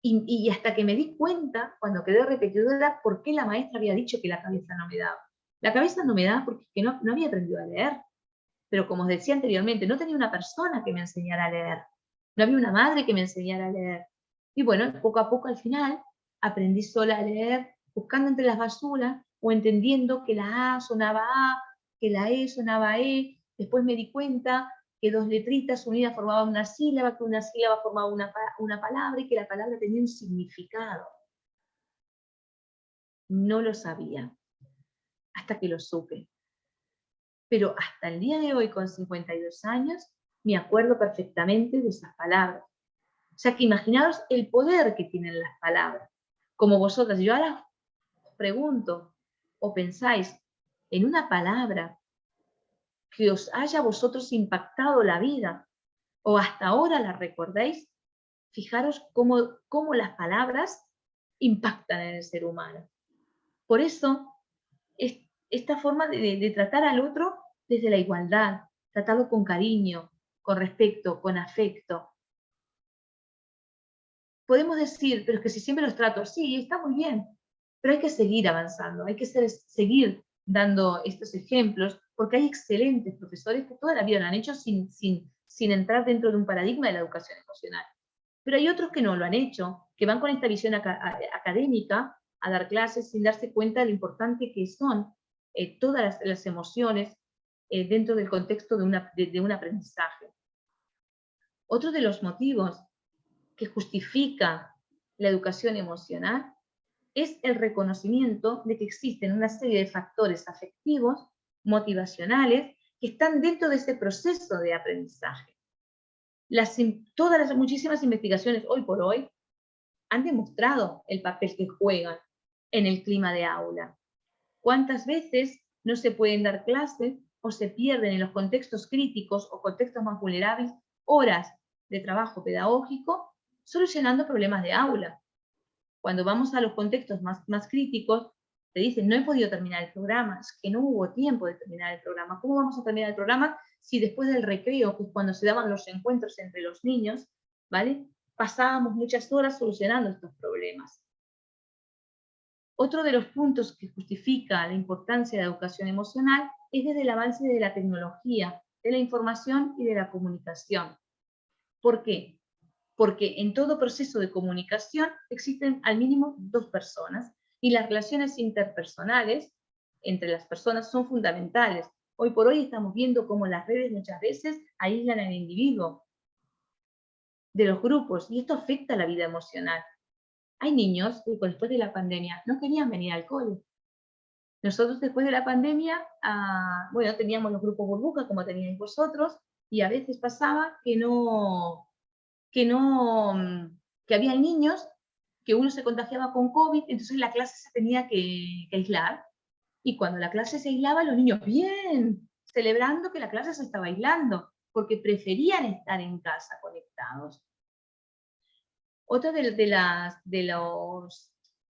Speaker 1: Y hasta que me di cuenta, cuando quedé repetidora, por qué la maestra había dicho que la cabeza no me daba. La cabeza no me daba porque no había aprendido a leer. Pero como os decía anteriormente, no tenía una persona que me enseñara a leer. No había una madre que me enseñara a leer. Y bueno, poco a poco al final aprendí sola a leer, buscando entre las basuras o entendiendo que la A sonaba A, que la E sonaba E. Después me di cuenta que 2 letritas unidas formaban una sílaba, que una sílaba formaba una palabra y que la palabra tenía un significado. No lo sabía, hasta que lo supe. Pero hasta el día de hoy, con 52 años, me acuerdo perfectamente de esas palabras. O sea que imaginaos el poder que tienen las palabras. Como vosotras, yo ahora os pregunto, o pensáis en una palabra que os haya a vosotros impactado la vida, o hasta ahora la recordáis, fijaros cómo las palabras impactan en el ser humano. Por eso, esta forma de tratar al otro desde la igualdad, tratarlo con cariño, con respeto, con afecto. Podemos decir, pero es que si siempre los trato, sí, está muy bien, pero hay que seguir avanzando, hay que seguir dando estos ejemplos, porque hay excelentes profesores que toda la vida lo han hecho sin entrar dentro de un paradigma de la educación emocional. Pero hay otros que no lo han hecho, que van con esta visión académica a dar clases sin darse cuenta de lo importante que son todas las emociones dentro del contexto de un aprendizaje. Otro de los motivos que justifica la educación emocional es el reconocimiento de que existen una serie de factores afectivos, motivacionales, que están dentro de ese proceso de aprendizaje. Todas las muchísimas investigaciones hoy por hoy han demostrado el papel que juegan en el clima de aula. ¿Cuántas veces no se pueden dar clases o se pierden en los contextos críticos o contextos más vulnerables horas de trabajo pedagógico solucionando problemas de aula? Cuando vamos a los contextos más críticos, te dicen, no he podido terminar el programa, es que no hubo tiempo de terminar el programa. ¿Cómo vamos a terminar el programa si después del recreo, que es cuando se daban los encuentros entre los niños, ¿vale? Pasábamos muchas horas solucionando estos problemas? Otro de los puntos que justifica la importancia de la educación emocional es desde el avance de la tecnología, de la información y de la comunicación. ¿Por qué? Porque en todo proceso de comunicación existen al mínimo 2 personas y las relaciones interpersonales entre las personas son fundamentales. Hoy por hoy estamos viendo cómo las redes muchas veces aíslan al individuo de los grupos y esto afecta a la vida emocional. Hay niños que después de la pandemia no querían venir al cole. Nosotros después de la pandemia, bueno, teníamos los grupos burbujas como teníais vosotros y a veces pasaba que había niños que uno se contagiaba con COVID, entonces la clase se tenía que aislar. Y cuando la clase se aislaba, los niños, bien, celebrando que la clase se estaba aislando, porque preferían estar en casa conectados. Otra de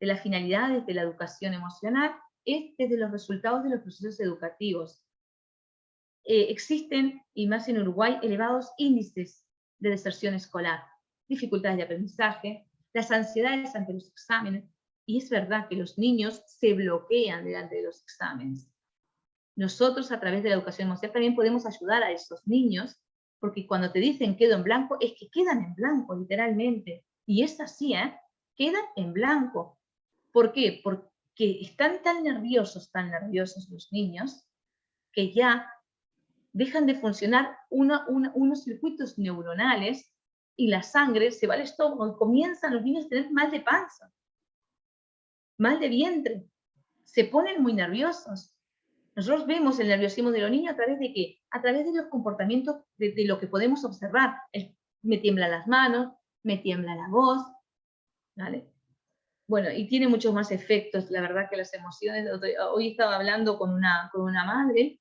Speaker 1: las finalidades de la educación emocional es desde los resultados de los procesos educativos. Existen, y más en Uruguay, elevados índices de deserción escolar, dificultades de aprendizaje, las ansiedades ante los exámenes, y es verdad que los niños se bloquean delante de los exámenes. Nosotros, a través de la educación emocional, también podemos ayudar a esos niños porque cuando te dicen quedo en blanco, es que quedan en blanco, literalmente. Y es así, quedan en blanco. ¿Por qué? Porque están tan nerviosos los niños, que ya dejan de funcionar unos circuitos neuronales y la sangre se va al estómago y comienzan los niños a tener mal de panza, mal de vientre, se ponen muy nerviosos. Nosotros vemos el nerviosismo de los niños a través de ¿qué? A través de los comportamientos, de lo que podemos observar. Me tiemblan las manos, me tiembla la voz, ¿vale? Bueno, y tiene muchos más efectos, la verdad, que las emociones. Hoy estaba hablando con una madre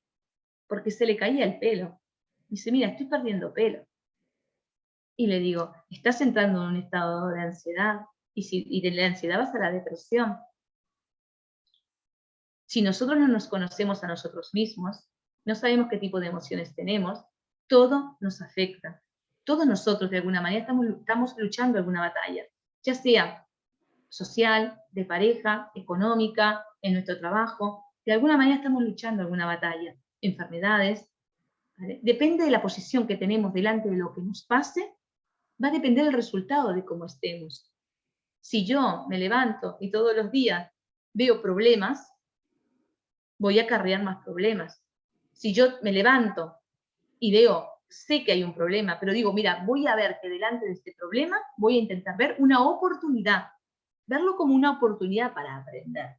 Speaker 1: porque se le caía el pelo. Dice, mira, estoy perdiendo pelo. Y le digo, estás entrando en un estado de ansiedad, y de la ansiedad vas a la depresión. Si nosotros no nos conocemos a nosotros mismos, no sabemos qué tipo de emociones tenemos, todo nos afecta. Todos nosotros, de alguna manera, estamos luchando alguna batalla, ya sea social, de pareja, económica, en nuestro trabajo. De alguna manera estamos luchando alguna batalla. Enfermedades. ¿Vale? Depende de la posición que tenemos delante de lo que nos pase, va a depender del resultado de cómo estemos. Si yo me levanto y todos los días veo problemas, voy a acarrear más problemas. Si yo me levanto y sé que hay un problema, pero digo, mira, voy a ver que delante de este problema voy a intentar ver una oportunidad, verlo como una oportunidad para aprender.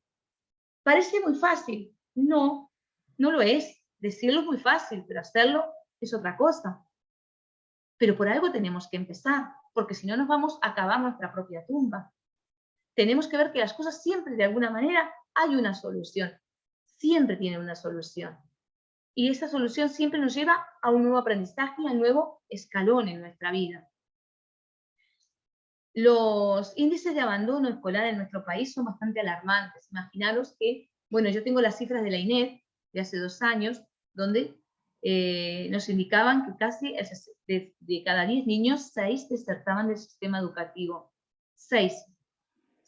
Speaker 1: Parece muy fácil. No, no lo es. Decirlo es muy fácil, pero hacerlo es otra cosa. Pero por algo tenemos que empezar, porque si no nos vamos a cavar nuestra propia tumba. Tenemos que ver que las cosas siempre, de alguna manera, hay una solución. Siempre tiene una solución. Y esa solución siempre nos lleva a un nuevo aprendizaje, a un nuevo escalón en nuestra vida. Los índices de abandono escolar en nuestro país son bastante alarmantes. Imaginaros que, bueno, yo tengo las cifras de la INED de hace 2 años, donde nos indicaban que casi de cada 10 niños, 6 desertaban del sistema educativo. 6.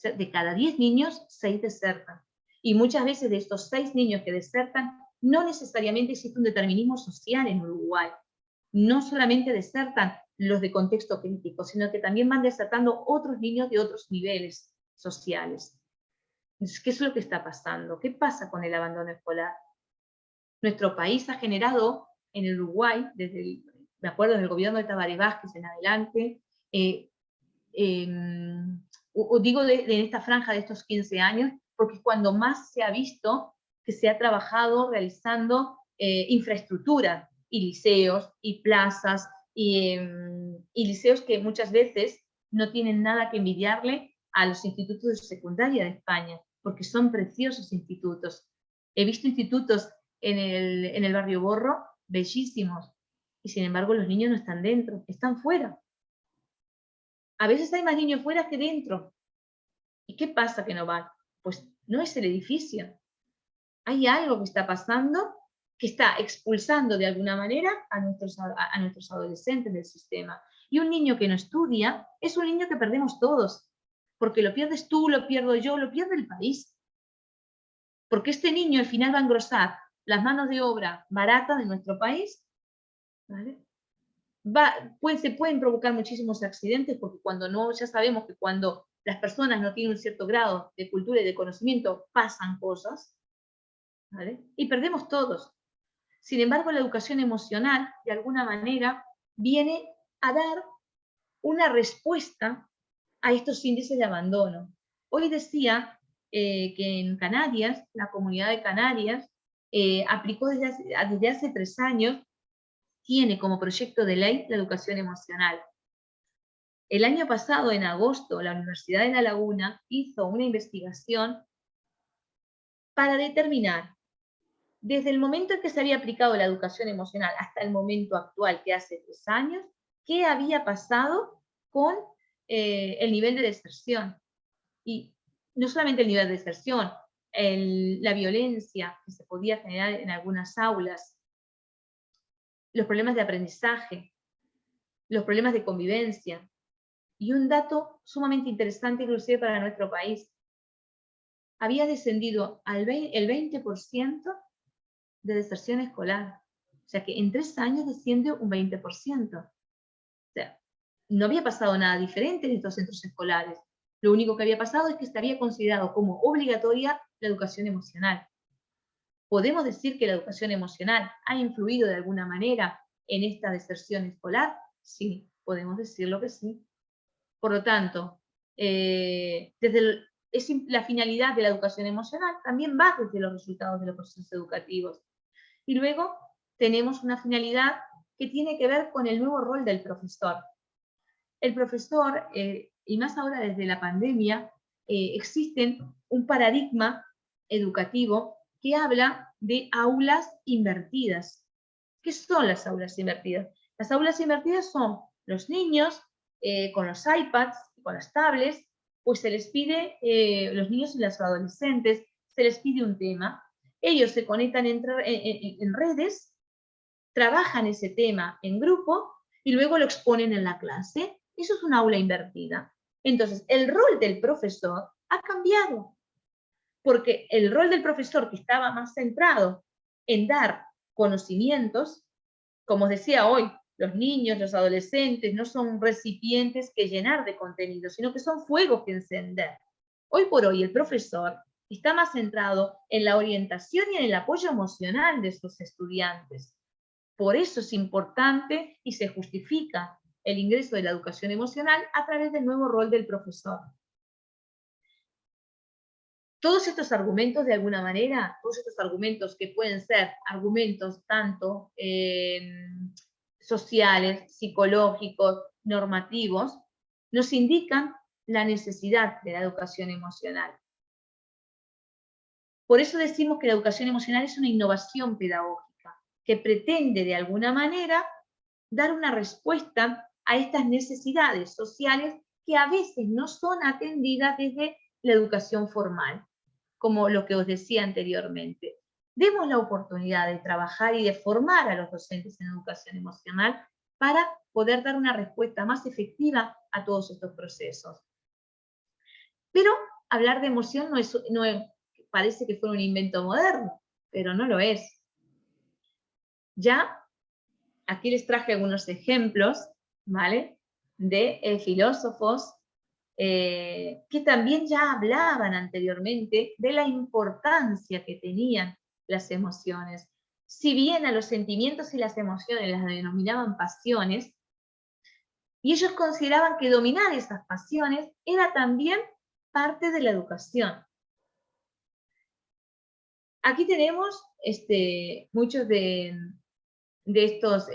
Speaker 1: De cada 10 niños, 6 desertan. Y muchas veces de estos 6 niños que desertan, no necesariamente existe un determinismo social en Uruguay. No solamente desertan los de contexto crítico, sino que también van desertando otros niños de otros niveles sociales. Entonces, ¿qué es lo que está pasando? ¿Qué pasa con el abandono escolar? Nuestro país ha generado en el Uruguay, me acuerdo del gobierno de Tabaré Vázquez en adelante, digo de esta franja de estos 15 años, porque es cuando más se ha visto que se ha trabajado realizando infraestructura, y liceos, y plazas, y liceos que muchas veces no tienen nada que envidiarle a los institutos de secundaria de España, porque son preciosos institutos. He visto institutos en el barrio Borro, bellísimos, y sin embargo los niños no están dentro, están fuera. A veces hay más niños fuera que dentro. ¿Y qué pasa que no van? Pues no es el edificio. Hay algo que está pasando que está expulsando de alguna manera a nuestros adolescentes del sistema. Y un niño que no estudia es un niño que perdemos todos, porque lo pierdes tú, lo pierdo yo, lo pierde el país. Porque este niño al final va a engrosar las manos de obra barata de nuestro país, ¿vale? Se pueden provocar muchísimos accidentes, porque ya sabemos que cuando las personas no tienen un cierto grado de cultura y de conocimiento, pasan cosas, ¿vale? Y perdemos todos. Sin embargo, la educación emocional, de alguna manera, viene a dar una respuesta a estos índices de abandono. Hoy decía que en Canarias, la comunidad de Canarias, aplicó desde hace 3 años, tiene como proyecto de ley la educación emocional. El año pasado, en agosto, la Universidad de La Laguna hizo una investigación para determinar, desde el momento en que se había aplicado la educación emocional hasta el momento actual, que hace 3 años, qué había pasado con el nivel de deserción. Y no solamente el nivel de deserción, la violencia que se podía generar en algunas aulas, los problemas de aprendizaje, los problemas de convivencia. Y un dato sumamente interesante inclusive para nuestro país, había descendido el 20% de deserción escolar. sea que en 3 años desciende un 20%. O sea, no había pasado nada diferente en estos centros escolares. Lo único que había pasado es que se había considerado como obligatoria la educación emocional. ¿Podemos decir que la educación emocional ha influido de alguna manera en esta deserción escolar? Sí, podemos decirlo que sí. Por lo tanto, la finalidad de la educación emocional también va desde los resultados de los procesos educativos. Y luego tenemos una finalidad que tiene que ver con el nuevo rol del profesor. El profesor, y más ahora desde la pandemia, existe un paradigma educativo que habla de aulas invertidas. ¿Qué son las aulas invertidas? Las aulas invertidas son los niños con los iPads, con las tablets, pues se les pide, los niños y los adolescentes, se les pide un tema, ellos se conectan en redes, trabajan ese tema en grupo y luego lo exponen en la clase. Eso es una aula invertida. Entonces, el rol del profesor ha cambiado, porque el rol del profesor, que estaba más centrado en dar conocimientos, como os decía hoy, los niños, los adolescentes no son recipientes que llenar de contenido, sino que son fuegos que encender. Hoy por hoy el profesor está más centrado en la orientación y en el apoyo emocional de sus estudiantes. Por eso es importante y se justifica el ingreso de la educación emocional a través del nuevo rol del profesor. Todos estos argumentos, de alguna manera, todos estos argumentos que pueden ser argumentos tanto sociales, psicológicos, normativos, nos indican la necesidad de la educación emocional. Por eso decimos que la educación emocional es una innovación pedagógica que pretende de alguna manera dar una respuesta a estas necesidades sociales que a veces no son atendidas desde la educación formal, como lo que os decía anteriormente. Demos la oportunidad de trabajar y de formar a los docentes en educación emocional para poder dar una respuesta más efectiva a todos estos procesos. Pero hablar de emoción parece que fue un invento moderno, pero no lo es. Ya, aquí les traje algunos ejemplos, ¿vale?, de filósofos que también ya hablaban anteriormente de la importancia que tenían las emociones. Si bien a los sentimientos y las emociones las denominaban pasiones, y ellos consideraban que dominar esas pasiones era también parte de la educación. Aquí tenemos muchos de estos,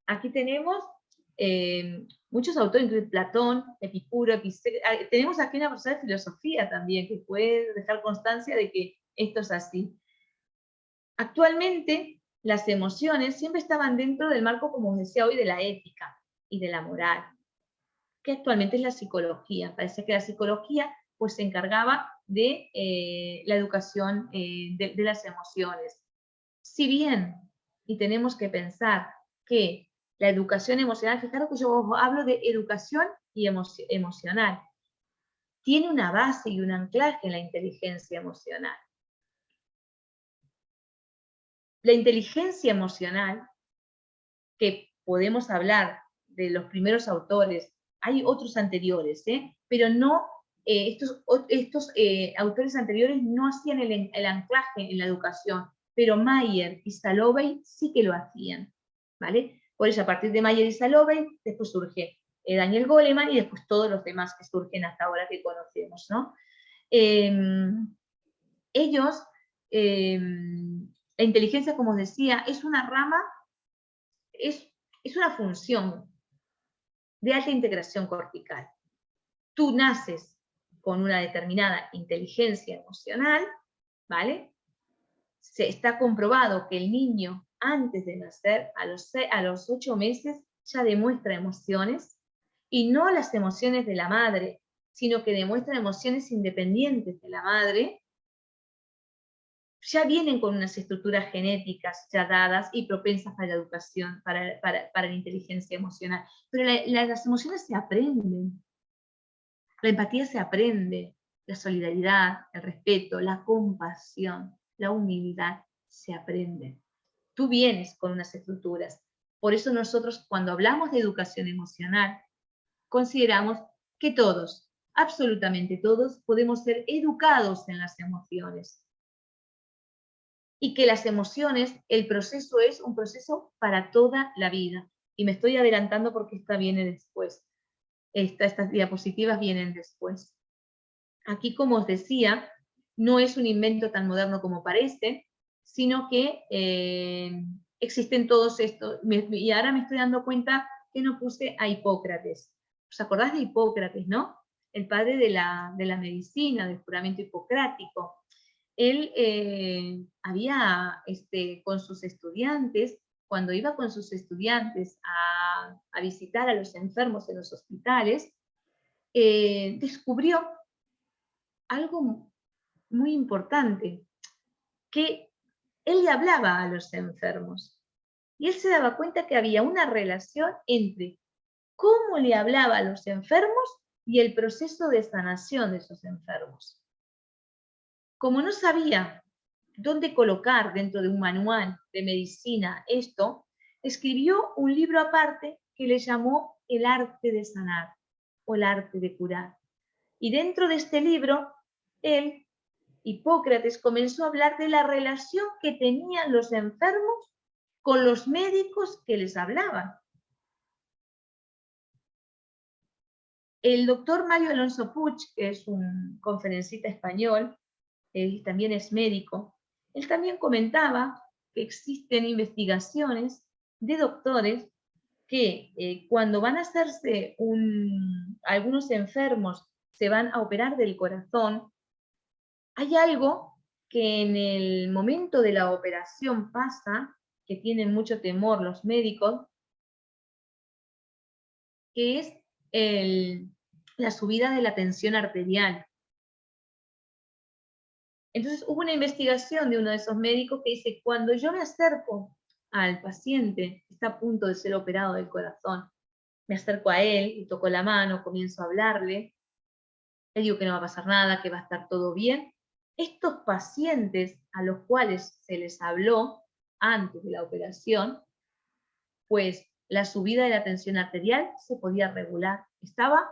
Speaker 1: aquí tenemos muchos autores, incluido Platón, Epicuro, tenemos aquí una profesora de filosofía también, que puede dejar constancia de que esto es así. Actualmente, las emociones siempre estaban dentro del marco, como os decía hoy, de la ética y de la moral, que actualmente es la psicología. Parece que la psicología pues se encargaba de la educación de las emociones. Si bien, y tenemos que pensar que la educación emocional, fijaros que yo os hablo de educación y emocional, tiene una base y un anclaje en la inteligencia emocional. La inteligencia emocional, que podemos hablar de los primeros autores, hay otros anteriores, pero no, estos autores anteriores no hacían el anclaje en la educación, pero Mayer y Salovey sí que lo hacían, ¿vale? Por eso, a partir de Mayer y Salovey, después surge Daniel Goleman y después todos los demás que surgen hasta ahora que conocemos, ¿no? Ellos, la inteligencia, como os decía, es una rama, es una función de alta integración cortical. Tú naces con una determinada inteligencia emocional, ¿vale? Se está comprobado que el niño, antes de nacer, a los 8 meses, ya demuestra emociones, y no las emociones de la madre, sino que demuestra emociones independientes de la madre. Ya vienen con unas estructuras genéticas ya dadas y propensas para la educación, para la inteligencia emocional. Pero las emociones se aprenden. La empatía se aprende, la solidaridad, el respeto, la compasión, la humildad se aprende. Tú vienes con unas estructuras. Por eso nosotros, cuando hablamos de educación emocional, consideramos que todos, absolutamente todos, podemos ser educados en las emociones. Y que las emociones, el proceso es un proceso para toda la vida. Y me estoy adelantando porque esta viene después. Estas diapositivas vienen después. Aquí, como os decía, no es un invento tan moderno como parece, sino que existen todos estos, y ahora me estoy dando cuenta que no puse a Hipócrates. ¿Os acordás de Hipócrates, no? El padre de la medicina, del juramento hipocrático. Él había, con sus estudiantes, cuando iba con sus estudiantes a visitar a los enfermos en los hospitales, descubrió algo muy importante, que él le hablaba a los enfermos. Y él se daba cuenta que había una relación entre cómo le hablaba a los enfermos y el proceso de sanación de esos enfermos. Como no sabía dónde colocar dentro de un manual de medicina esto, escribió un libro aparte que le llamó El arte de sanar o el arte de curar. Y dentro de este libro, él, Hipócrates, comenzó a hablar de la relación que tenían los enfermos con los médicos que les hablaban. El doctor Mario Alonso Puig, que es un conferencista español, también es médico, él también comentaba que existen investigaciones de doctores que cuando van a hacerse algunos enfermos se van a operar del corazón, hay algo que en el momento de la operación pasa, que tienen mucho temor los médicos, que es la subida de la tensión arterial. Entonces hubo una investigación de uno de esos médicos que dice, cuando yo me acerco al paciente que está a punto de ser operado del corazón, me acerco a él y toco la mano, comienzo a hablarle, le digo que no va a pasar nada, que va a estar todo bien. Estos pacientes a los cuales se les habló antes de la operación, pues la subida de la tensión arterial se podía regular, estaba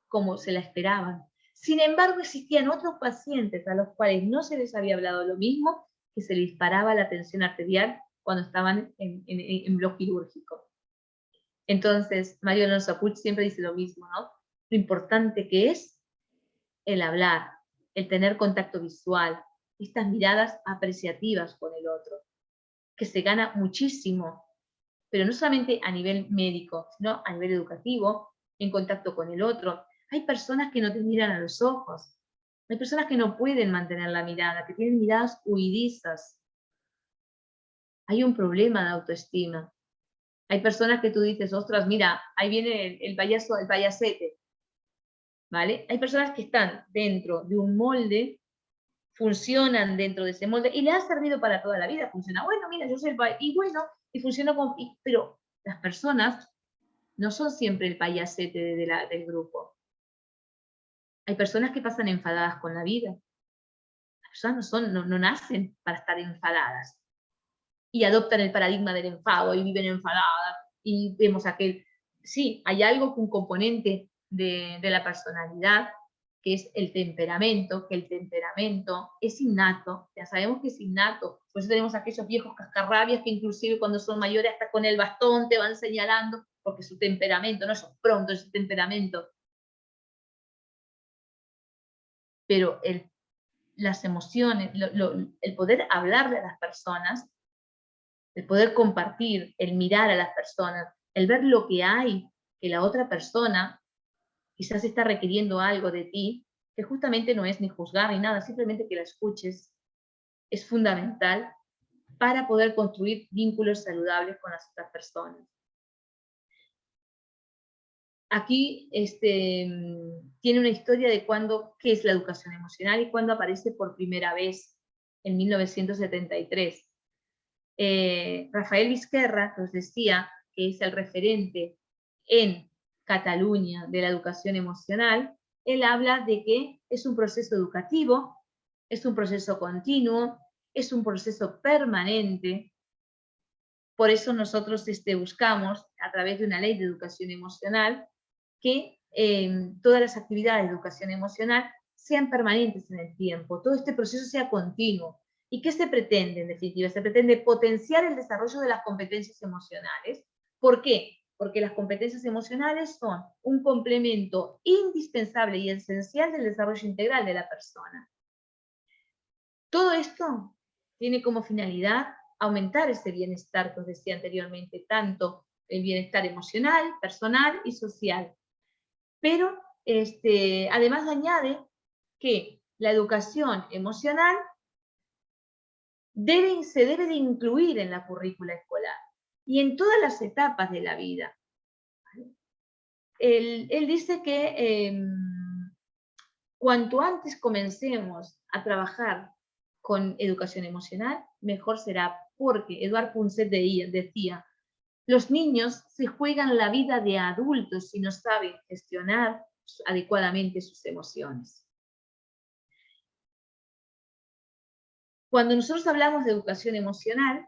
Speaker 1: como se la esperaban. Sin embargo, existían otros pacientes a los cuales no se les había hablado lo mismo, que se les disparaba la tensión arterial cuando estaban en bloque quirúrgico. Entonces, Mario Alonso Puig siempre dice lo mismo, ¿no? Lo importante que es el hablar, el tener contacto visual, estas miradas apreciativas con el otro, que se gana muchísimo, pero no solamente a nivel médico, sino a nivel educativo, en contacto con el otro. Hay personas que no te miran a los ojos, hay personas que no pueden mantener la mirada, que tienen miradas huidizas. Hay un problema de autoestima. Hay personas que tú dices, ostras, mira, ahí viene el payaso, el payasete. ¿Vale? Hay personas que están dentro de un molde, funcionan dentro de ese molde y les ha servido para toda la vida. Funciona, bueno, mira, yo soy el payasete, y bueno, y funciona pero las personas no son siempre el payasete del grupo. Hay personas que pasan enfadadas con la vida. Las personas no nacen para estar enfadadas. Y adoptan el paradigma del enfado y viven enfadadas. Y vemos aquel... Sí, hay algo, un componente de la personalidad, que es el temperamento, que el temperamento es innato. Ya sabemos que es innato. Por eso tenemos aquellos viejos cascarrabias que inclusive cuando son mayores hasta con el bastón te van señalando, porque su temperamento, no es pronto, es su temperamento. Pero las emociones, el poder hablarle a las personas, el poder compartir, el mirar a las personas, el ver lo que hay, que la otra persona quizás está requiriendo algo de ti, que justamente no es ni juzgar ni nada, simplemente que la escuches, es fundamental para poder construir vínculos saludables con las otras personas. Aquí tiene una historia de qué es la educación emocional y cuándo aparece por primera vez, en 1973. Rafael Vizquerra nos decía que es el referente en Cataluña de la educación emocional. Él habla de que es un proceso educativo, es un proceso continuo, es un proceso permanente. Por eso nosotros buscamos, a través de una ley de educación emocional, que todas las actividades de educación emocional sean permanentes en el tiempo, todo este proceso sea continuo. ¿Y qué se pretende, en definitiva? Se pretende potenciar el desarrollo de las competencias emocionales. ¿Por qué? Porque las competencias emocionales son un complemento indispensable y esencial del desarrollo integral de la persona. Todo esto tiene como finalidad aumentar ese bienestar que os decía anteriormente, tanto el bienestar emocional, personal y social. Pero además añade que la educación emocional se debe de incluir en la currícula escolar y en todas las etapas de la vida. Él dice que cuanto antes comencemos a trabajar con educación emocional, mejor será, porque Edouard Punset decía, los niños se juegan la vida de adultos si no saben gestionar adecuadamente sus emociones. Cuando nosotros hablamos de educación emocional,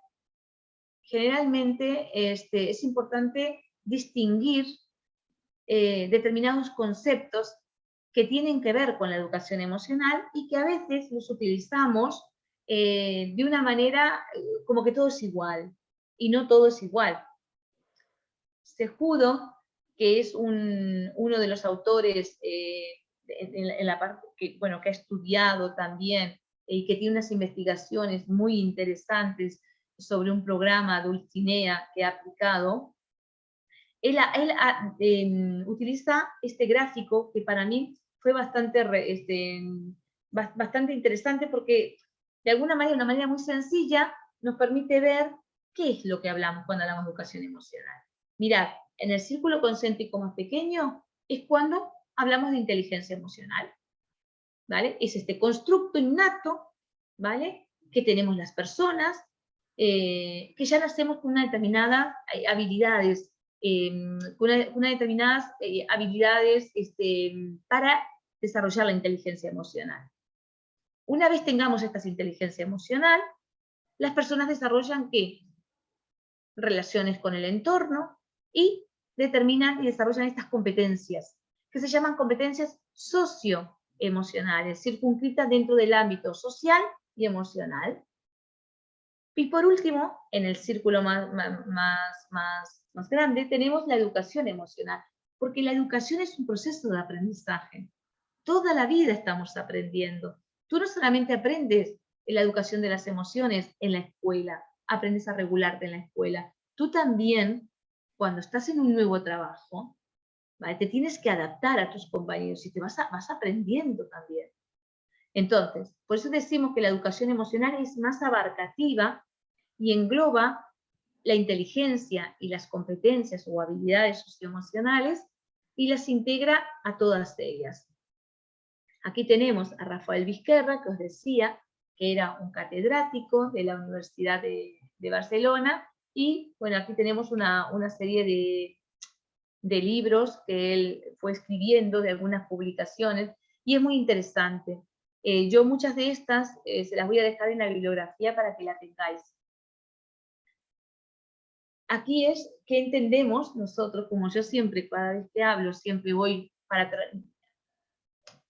Speaker 1: generalmente es importante distinguir determinados conceptos que tienen que ver con la educación emocional y que a veces los utilizamos de una manera como que todo es igual, y no todo es igual. Sejudo, que es uno de los autores en la parte que ha estudiado también y que tiene unas investigaciones muy interesantes sobre un programa Dulcinea que ha aplicado, él utiliza este gráfico que para mí fue bastante interesante porque de alguna manera, una manera muy sencilla, nos permite ver qué es lo que hablamos cuando hablamos de educación emocional. Mirad, en el círculo concéntrico más pequeño es cuando hablamos de inteligencia emocional, ¿vale? Es este constructo innato, ¿vale?, que tenemos las personas, que ya nacemos con unas determinadas habilidades, para desarrollar la inteligencia emocional. Una vez tengamos esta inteligencia emocional, las personas desarrollan ¿qué? Relaciones con el entorno y determinan y desarrollan estas competencias, que se llaman competencias socioemocionales, circunscritas dentro del ámbito social y emocional. Y por último, en el círculo más grande, tenemos la educación emocional, porque la educación es un proceso de aprendizaje. Toda la vida estamos aprendiendo. Tú no solamente aprendes en la educación de las emociones en la escuela, aprendes a regularte en la escuela. Tú también, cuando estás en un nuevo trabajo, ¿vale?, te tienes que adaptar a tus compañeros y te vas aprendiendo también. Entonces, por eso decimos que la educación emocional es más abarcativa y engloba la inteligencia y las competencias o habilidades socioemocionales y las integra a todas ellas. Aquí tenemos a Rafael Vizquerra, que os decía que era un catedrático de la Universidad de Barcelona, y bueno, aquí tenemos una serie de libros que él fue escribiendo, de algunas publicaciones, y es muy interesante. Yo muchas de estas se las voy a dejar en la bibliografía para que la tengáis. Aquí es qué entendemos nosotros, como yo siempre, cada vez que hablo, siempre voy para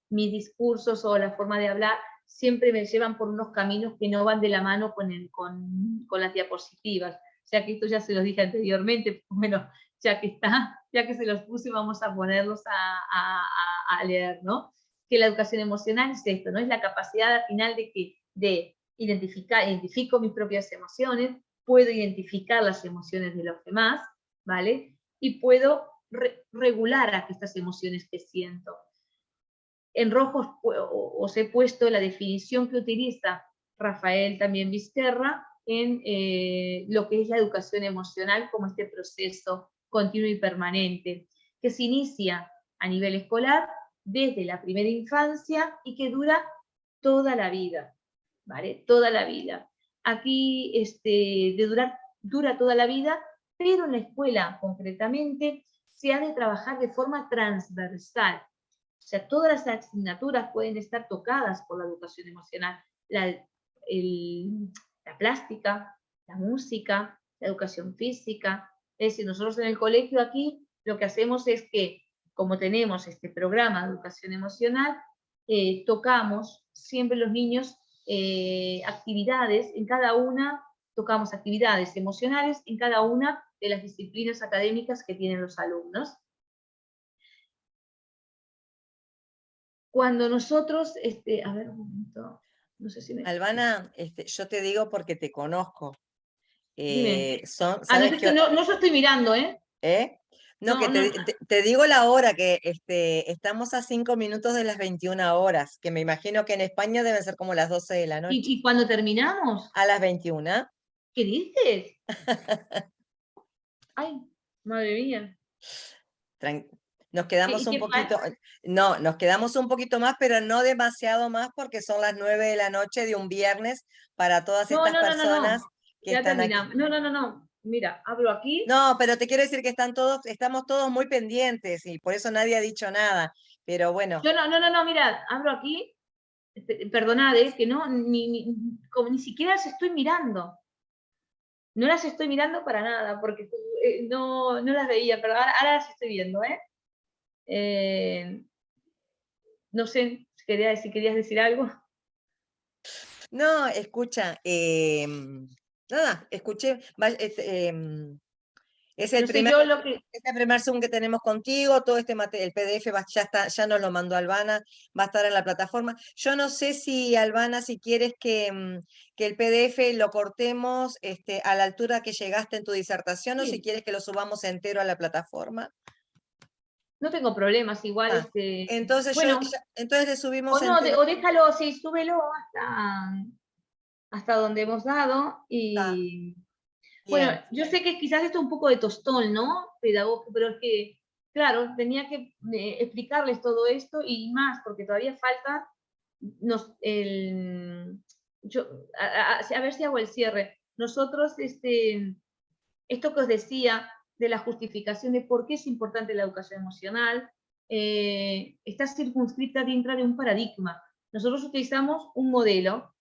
Speaker 1: mis discursos o la forma de hablar, siempre me llevan por unos caminos que no van de la mano con las diapositivas. O sea que esto ya se los dije anteriormente, bueno, ya que se los puse, vamos a ponerlos a leer, ¿no? Que la educación emocional es esto, ¿no? Es la capacidad al final de identifico mis propias emociones, puedo identificar las emociones de los demás, ¿vale? Y puedo regular estas emociones que siento. En rojo os he puesto la definición que utiliza Rafael también Vizquerra en lo que es la educación emocional como este proceso continuo y permanente, que se inicia a nivel escolar desde la primera infancia y que dura toda la vida, ¿vale? Toda la vida. Aquí dura toda la vida, pero en la escuela concretamente se ha de trabajar de forma transversal. O sea, todas las asignaturas pueden estar tocadas por la educación emocional. la plástica, la música, la educación física. Es decir, nosotros en el colegio aquí lo que hacemos es que, como tenemos este programa de educación emocional, tocamos siempre los niños actividades, en cada una tocamos actividades emocionales en cada una de las disciplinas académicas que tienen los alumnos. Cuando nosotros, a ver un momento, no sé si me...
Speaker 2: Albana, yo te digo porque te conozco.
Speaker 1: Dime.
Speaker 2: ¿Sabes qué?
Speaker 1: No, yo estoy mirando, ¿eh?
Speaker 2: No,
Speaker 1: No,
Speaker 2: que te digo la hora, que estamos a 5 minutos de las 21 horas, que me imagino que en España deben ser como las 12 de la noche.
Speaker 1: ¿Y cuándo terminamos?
Speaker 2: A las 21.
Speaker 1: ¿Qué dices? Ay, madre mía.
Speaker 2: Nos quedamos un poquito, no, nos quedamos un poquito más, pero no demasiado más porque son las 9 de la noche de un viernes para todas estas personas que
Speaker 1: ya
Speaker 2: están
Speaker 1: terminamos.
Speaker 2: aquí.
Speaker 1: No. Mira, abro aquí.
Speaker 2: No, pero te quiero decir que estamos todos muy pendientes y por eso nadie ha dicho nada. Pero bueno.
Speaker 1: No, mira, abro aquí. Perdonad, que no, como ni siquiera las estoy mirando. No las estoy mirando para nada, porque no las veía, pero ahora las estoy viendo, no sé, si querías decir algo.
Speaker 2: No, escucha, nada, escuché, es el primer Zoom que tenemos contigo, todo este material, el PDF ya nos lo mandó Albana, va a estar en la plataforma. Yo no sé si, Albana, si quieres que el PDF lo cortemos a la altura que llegaste en tu disertación, o si quieres que lo subamos entero a la plataforma.
Speaker 1: No tengo problemas, igual.
Speaker 2: Entonces,
Speaker 1: bueno,
Speaker 2: entonces le subimos
Speaker 1: o déjalo, sí, súbelo hasta donde hemos dado. Y bueno, yo sé que quizás esto es un poco de tostón, ¿no? Pedagógico, pero es que, claro, tenía que explicarles todo esto y más, porque todavía falta a ver si hago el cierre. Nosotros, esto que os decía de la justificación de por qué es importante la educación emocional, está circunscrita dentro de un paradigma. Nosotros utilizamos un modelo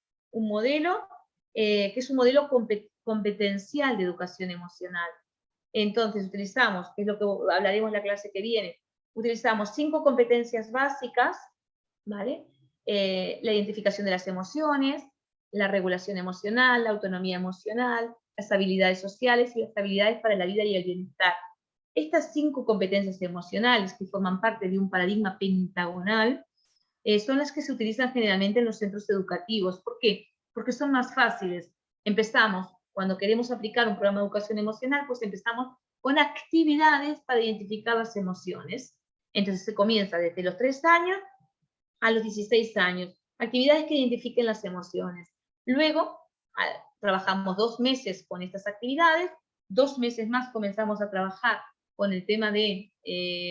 Speaker 1: que es un modelo competencial de educación emocional. Entonces utilizamos, que es lo que hablaremos en la clase que viene, utilizamos 5 competencias básicas, ¿vale? La identificación de las emociones, la regulación emocional, la autonomía emocional, las habilidades sociales y las habilidades para la vida y el bienestar. Estas 5 competencias emocionales, que forman parte de un paradigma pentagonal, son las que se utilizan generalmente en los centros educativos. ¿Por qué? Porque son más fáciles. Empezamos, cuando queremos aplicar un programa de educación emocional, pues empezamos con actividades para identificar las emociones. Entonces se comienza desde los 3 años a los 16 años. Actividades que identifiquen las emociones. Luego, trabajamos 2 meses con estas actividades, 2 meses más comenzamos a trabajar con el tema de,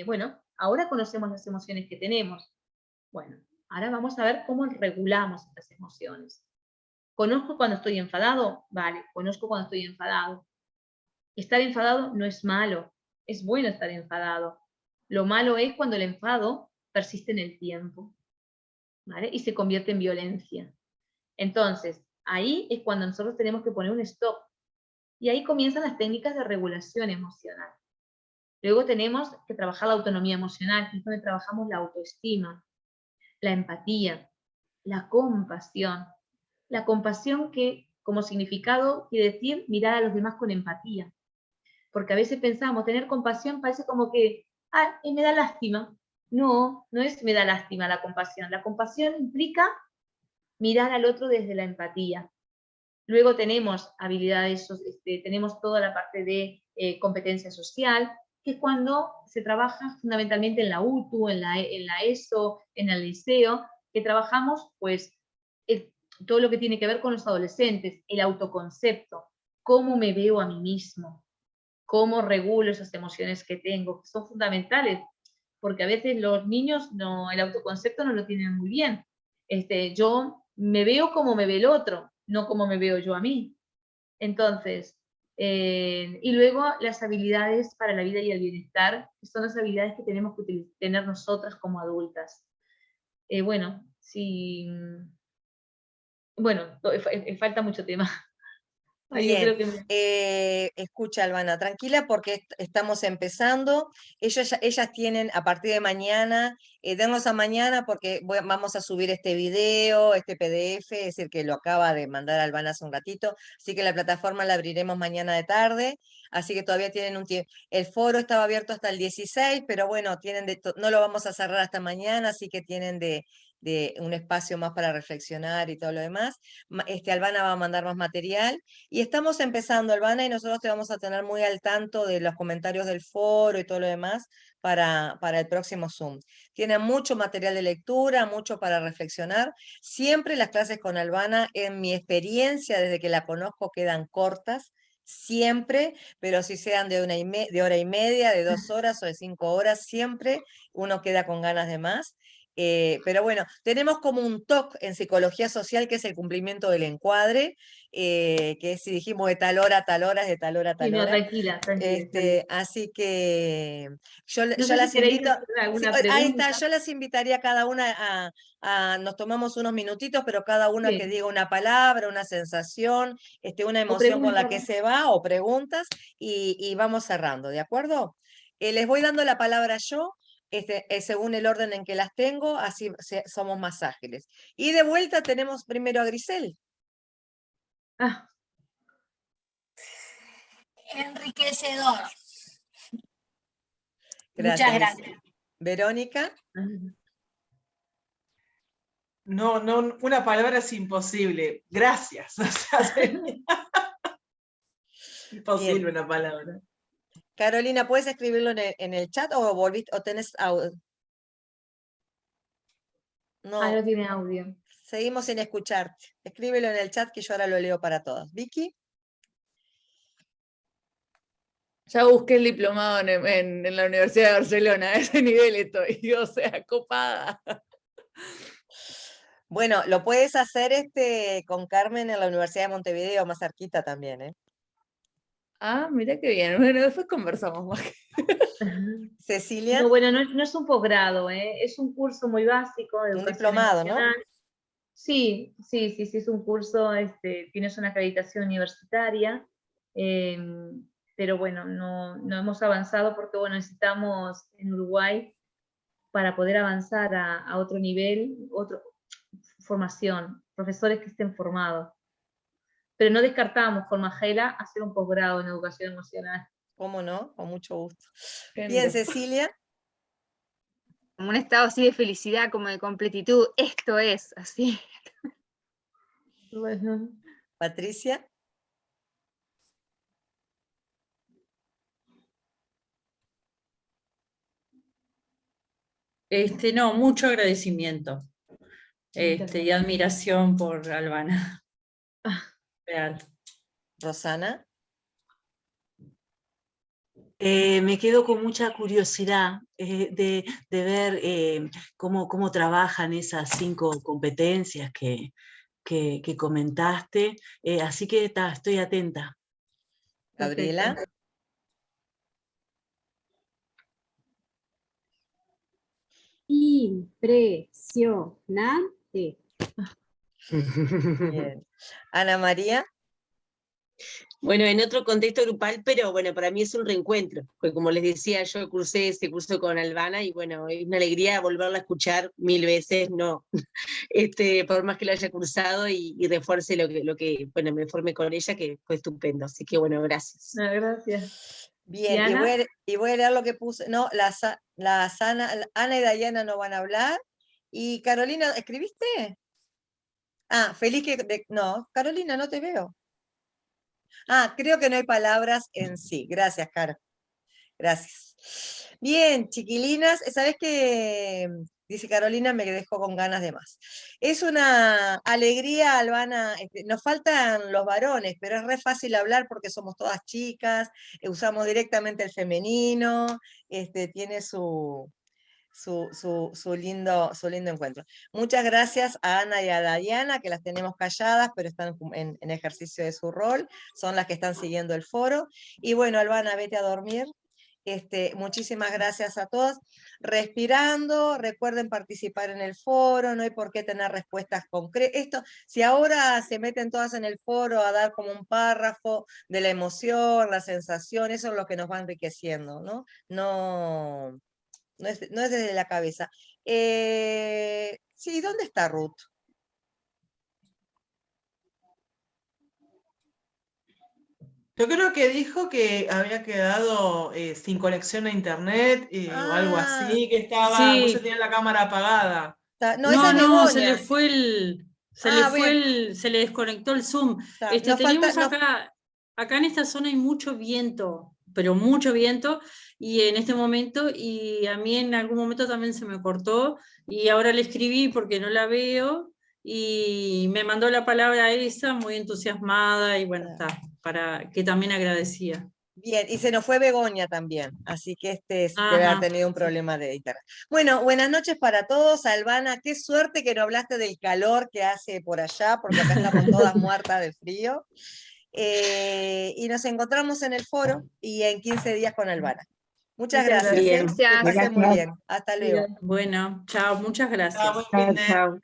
Speaker 1: bueno, ahora conocemos las emociones que tenemos. Bueno, ahora vamos a ver cómo regulamos estas emociones. ¿Conozco cuando estoy enfadado? Vale, conozco cuando estoy enfadado. Estar enfadado no es malo, es bueno estar enfadado. Lo malo es cuando el enfado persiste en el tiempo, ¿vale? Y se convierte en violencia. Entonces, ahí es cuando nosotros tenemos que poner un stop. Y ahí comienzan las técnicas de regulación emocional. Luego tenemos que trabajar la autonomía emocional, que es donde trabajamos la autoestima, la empatía, la compasión. La compasión que, como significado, quiere decir mirar a los demás con empatía. Porque a veces pensamos, tener compasión parece como que, me da lástima. No, no es me da lástima la compasión. La compasión implica mirar al otro desde la empatía. Luego tenemos habilidades, tenemos toda la parte de competencia social, que es cuando se trabaja fundamentalmente en la UTU, en la ESO, en el liceo, que trabajamos pues todo lo que tiene que ver con los adolescentes, el autoconcepto, cómo me veo a mí mismo, cómo regulo esas emociones que tengo, que son fundamentales, porque a veces los niños el autoconcepto no lo tienen muy bien. Yo me veo como me ve el otro, no como me veo yo a mí. Entonces, y luego las habilidades para la vida y el bienestar, que son las habilidades que tenemos que tener nosotras como adultas. Bueno, si Bueno, falta mucho tema. Ay, yo
Speaker 2: Bien,
Speaker 1: creo que
Speaker 2: escucha, Albana, tranquila porque estamos empezando. Ellas tienen a partir de mañana, dennos a mañana porque vamos a subir este video, este PDF, es decir, que lo acaba de mandar Albana hace un ratito, así que la plataforma la abriremos mañana de tarde, así que todavía tienen un tiempo. El foro estaba abierto hasta el 16, pero bueno, no lo vamos a cerrar hasta mañana, así que tienen de un espacio más para reflexionar y todo lo demás. Albana va a mandar más material. Y estamos empezando, Albana, y nosotros te vamos a tener muy al tanto de los comentarios del foro y todo lo demás para el próximo Zoom. Tiene mucho material de lectura, mucho para reflexionar. Siempre las clases con Albana, en mi experiencia, desde que la conozco, quedan cortas, siempre, pero si sean de hora y media, de 2 horas o de 5 horas, siempre uno queda con ganas de más. Pero bueno, tenemos como un TOC en psicología social, que es el cumplimiento del encuadre, que es, si dijimos de tal hora a tal hora, es de tal hora a
Speaker 1: sí,
Speaker 2: tal
Speaker 1: no,
Speaker 2: hora.
Speaker 1: tranquila, está bien.
Speaker 2: Así que yo
Speaker 1: No sé si
Speaker 2: las
Speaker 1: queréis
Speaker 2: invito,
Speaker 1: hacer alguna
Speaker 2: ahí está,
Speaker 1: pregunta.
Speaker 2: yo las invitaría a cada una nos tomamos unos minutitos, pero cada una que
Speaker 1: Sí.
Speaker 2: diga una palabra, una sensación, una
Speaker 1: O
Speaker 2: emoción con la que
Speaker 1: preguntas.
Speaker 2: se va, o preguntas, y vamos cerrando, ¿de acuerdo? Les voy dando la palabra yo, según el orden en que las tengo, así somos más ágiles. Y de vuelta tenemos primero a Grisel.
Speaker 1: Ah,
Speaker 12: Enriquecedor.
Speaker 2: Gracias,
Speaker 12: Muchas gracias.
Speaker 2: Verónica.
Speaker 4: No, una palabra es imposible. Gracias. O sea, imposible
Speaker 2: Bien.
Speaker 4: una palabra.
Speaker 2: Carolina, ¿puedes escribirlo en el chat o volviste o tenés audio? No.
Speaker 1: no tiene audio.
Speaker 2: Seguimos sin escucharte. Escríbelo en el chat que yo ahora lo leo para todos. Vicky.
Speaker 6: Ya busqué el diplomado en la Universidad de Barcelona, a ese nivel estoy, o sea, copada.
Speaker 2: Bueno, lo puedes hacer con Carmen en la Universidad de Montevideo, más cerquita también, ¿eh?
Speaker 6: Ah, mira qué bien. Bueno, después conversamos más.
Speaker 2: Cecilia.
Speaker 1: No, bueno, no es un posgrado, es un curso muy básico de
Speaker 2: Un
Speaker 1: educación
Speaker 2: diplomado,
Speaker 1: emocional.
Speaker 2: ¿no?
Speaker 1: Sí, es un curso, tienes una acreditación universitaria, pero bueno, no hemos avanzado porque bueno, necesitamos en Uruguay, para poder avanzar a otro nivel, formación, profesores que estén formados. Pero no descartamos con Magela hacer un posgrado en educación emocional.
Speaker 2: ¿Cómo no? Con mucho gusto.
Speaker 6: Bien,
Speaker 2: Bien, Cecilia.
Speaker 7: Como un estado así de felicidad, como de completitud. Esto es así.
Speaker 1: Bueno.
Speaker 2: Patricia.
Speaker 8: No, mucho agradecimiento y admiración por Albana. Real.
Speaker 2: Rosana.
Speaker 9: Me quedo con mucha curiosidad de ver cómo trabajan esas 5 competencias que comentaste, así que estoy atenta.
Speaker 2: Gabriela.
Speaker 3: Impresionante.
Speaker 2: Bien. Ana María.
Speaker 5: Bueno, en otro contexto grupal, pero bueno, para mí es un reencuentro, porque como les decía, yo cursé ese curso con Albana y bueno, es una alegría volverla a escuchar 1000 veces, no, por más que lo haya cursado y refuerce lo que, bueno, me formé con ella, que fue estupendo, así que bueno, gracias.
Speaker 1: No, gracias.
Speaker 2: Bien, y voy a leer lo que puse, no, Ana y Dayana no van a hablar, y Carolina, ¿escribiste? Ah, feliz que, no, Carolina, no te veo. Ah, creo que no hay palabras en sí. Gracias, Caro. Gracias. Bien, chiquilinas, ¿sabes qué? Dice Carolina, me dejó con ganas de más. Es una alegría, Albana, nos faltan los varones, pero es re fácil hablar porque somos todas chicas, usamos directamente el femenino, tiene su lindo encuentro. Muchas gracias a Ana y a Diana, que las tenemos calladas, pero están en ejercicio de su rol, son las que están siguiendo el foro. Y bueno, Albana, vete a dormir. Muchísimas gracias a todos. Respirando, recuerden participar en el foro, no hay por qué tener respuestas concretas. Si ahora se meten todas en el foro a dar como un párrafo de la emoción, la sensación, eso es lo que nos va enriqueciendo, ¿no? No es desde la cabeza. Sí, ¿dónde está Ruth?
Speaker 4: Yo creo que dijo que había quedado sin conexión a internet o algo así, que estaba, no se
Speaker 8: Sí.
Speaker 4: tenía la cámara apagada.
Speaker 2: No, esa es
Speaker 8: No, se
Speaker 2: Begoña.
Speaker 8: le fue el, se le desconectó el Zoom.
Speaker 2: Nos
Speaker 8: Teníamos
Speaker 2: falta-
Speaker 8: acá en esta zona hay mucho viento, pero mucho viento, y en este momento, y a mí en algún momento también se me cortó, y ahora le escribí porque no la veo, y me mandó la palabra esa, muy entusiasmada, y bueno, está, para que también agradecía.
Speaker 2: Bien, y se nos fue Begoña también, así que debe haber
Speaker 8: Ajá.
Speaker 2: tenido un problema de internet. Bueno, buenas noches para todos. Albana, qué suerte que no hablaste del calor que hace por allá, porque acá estamos todas muertas de frío. Y nos encontramos en el foro y en 15 días con Albana. Muchas gracias.
Speaker 8: Bien.
Speaker 2: Que pasen muy bien. Hasta luego.
Speaker 8: Bueno, chao, muchas gracias.
Speaker 4: Estaba muy bien.
Speaker 5: Chao.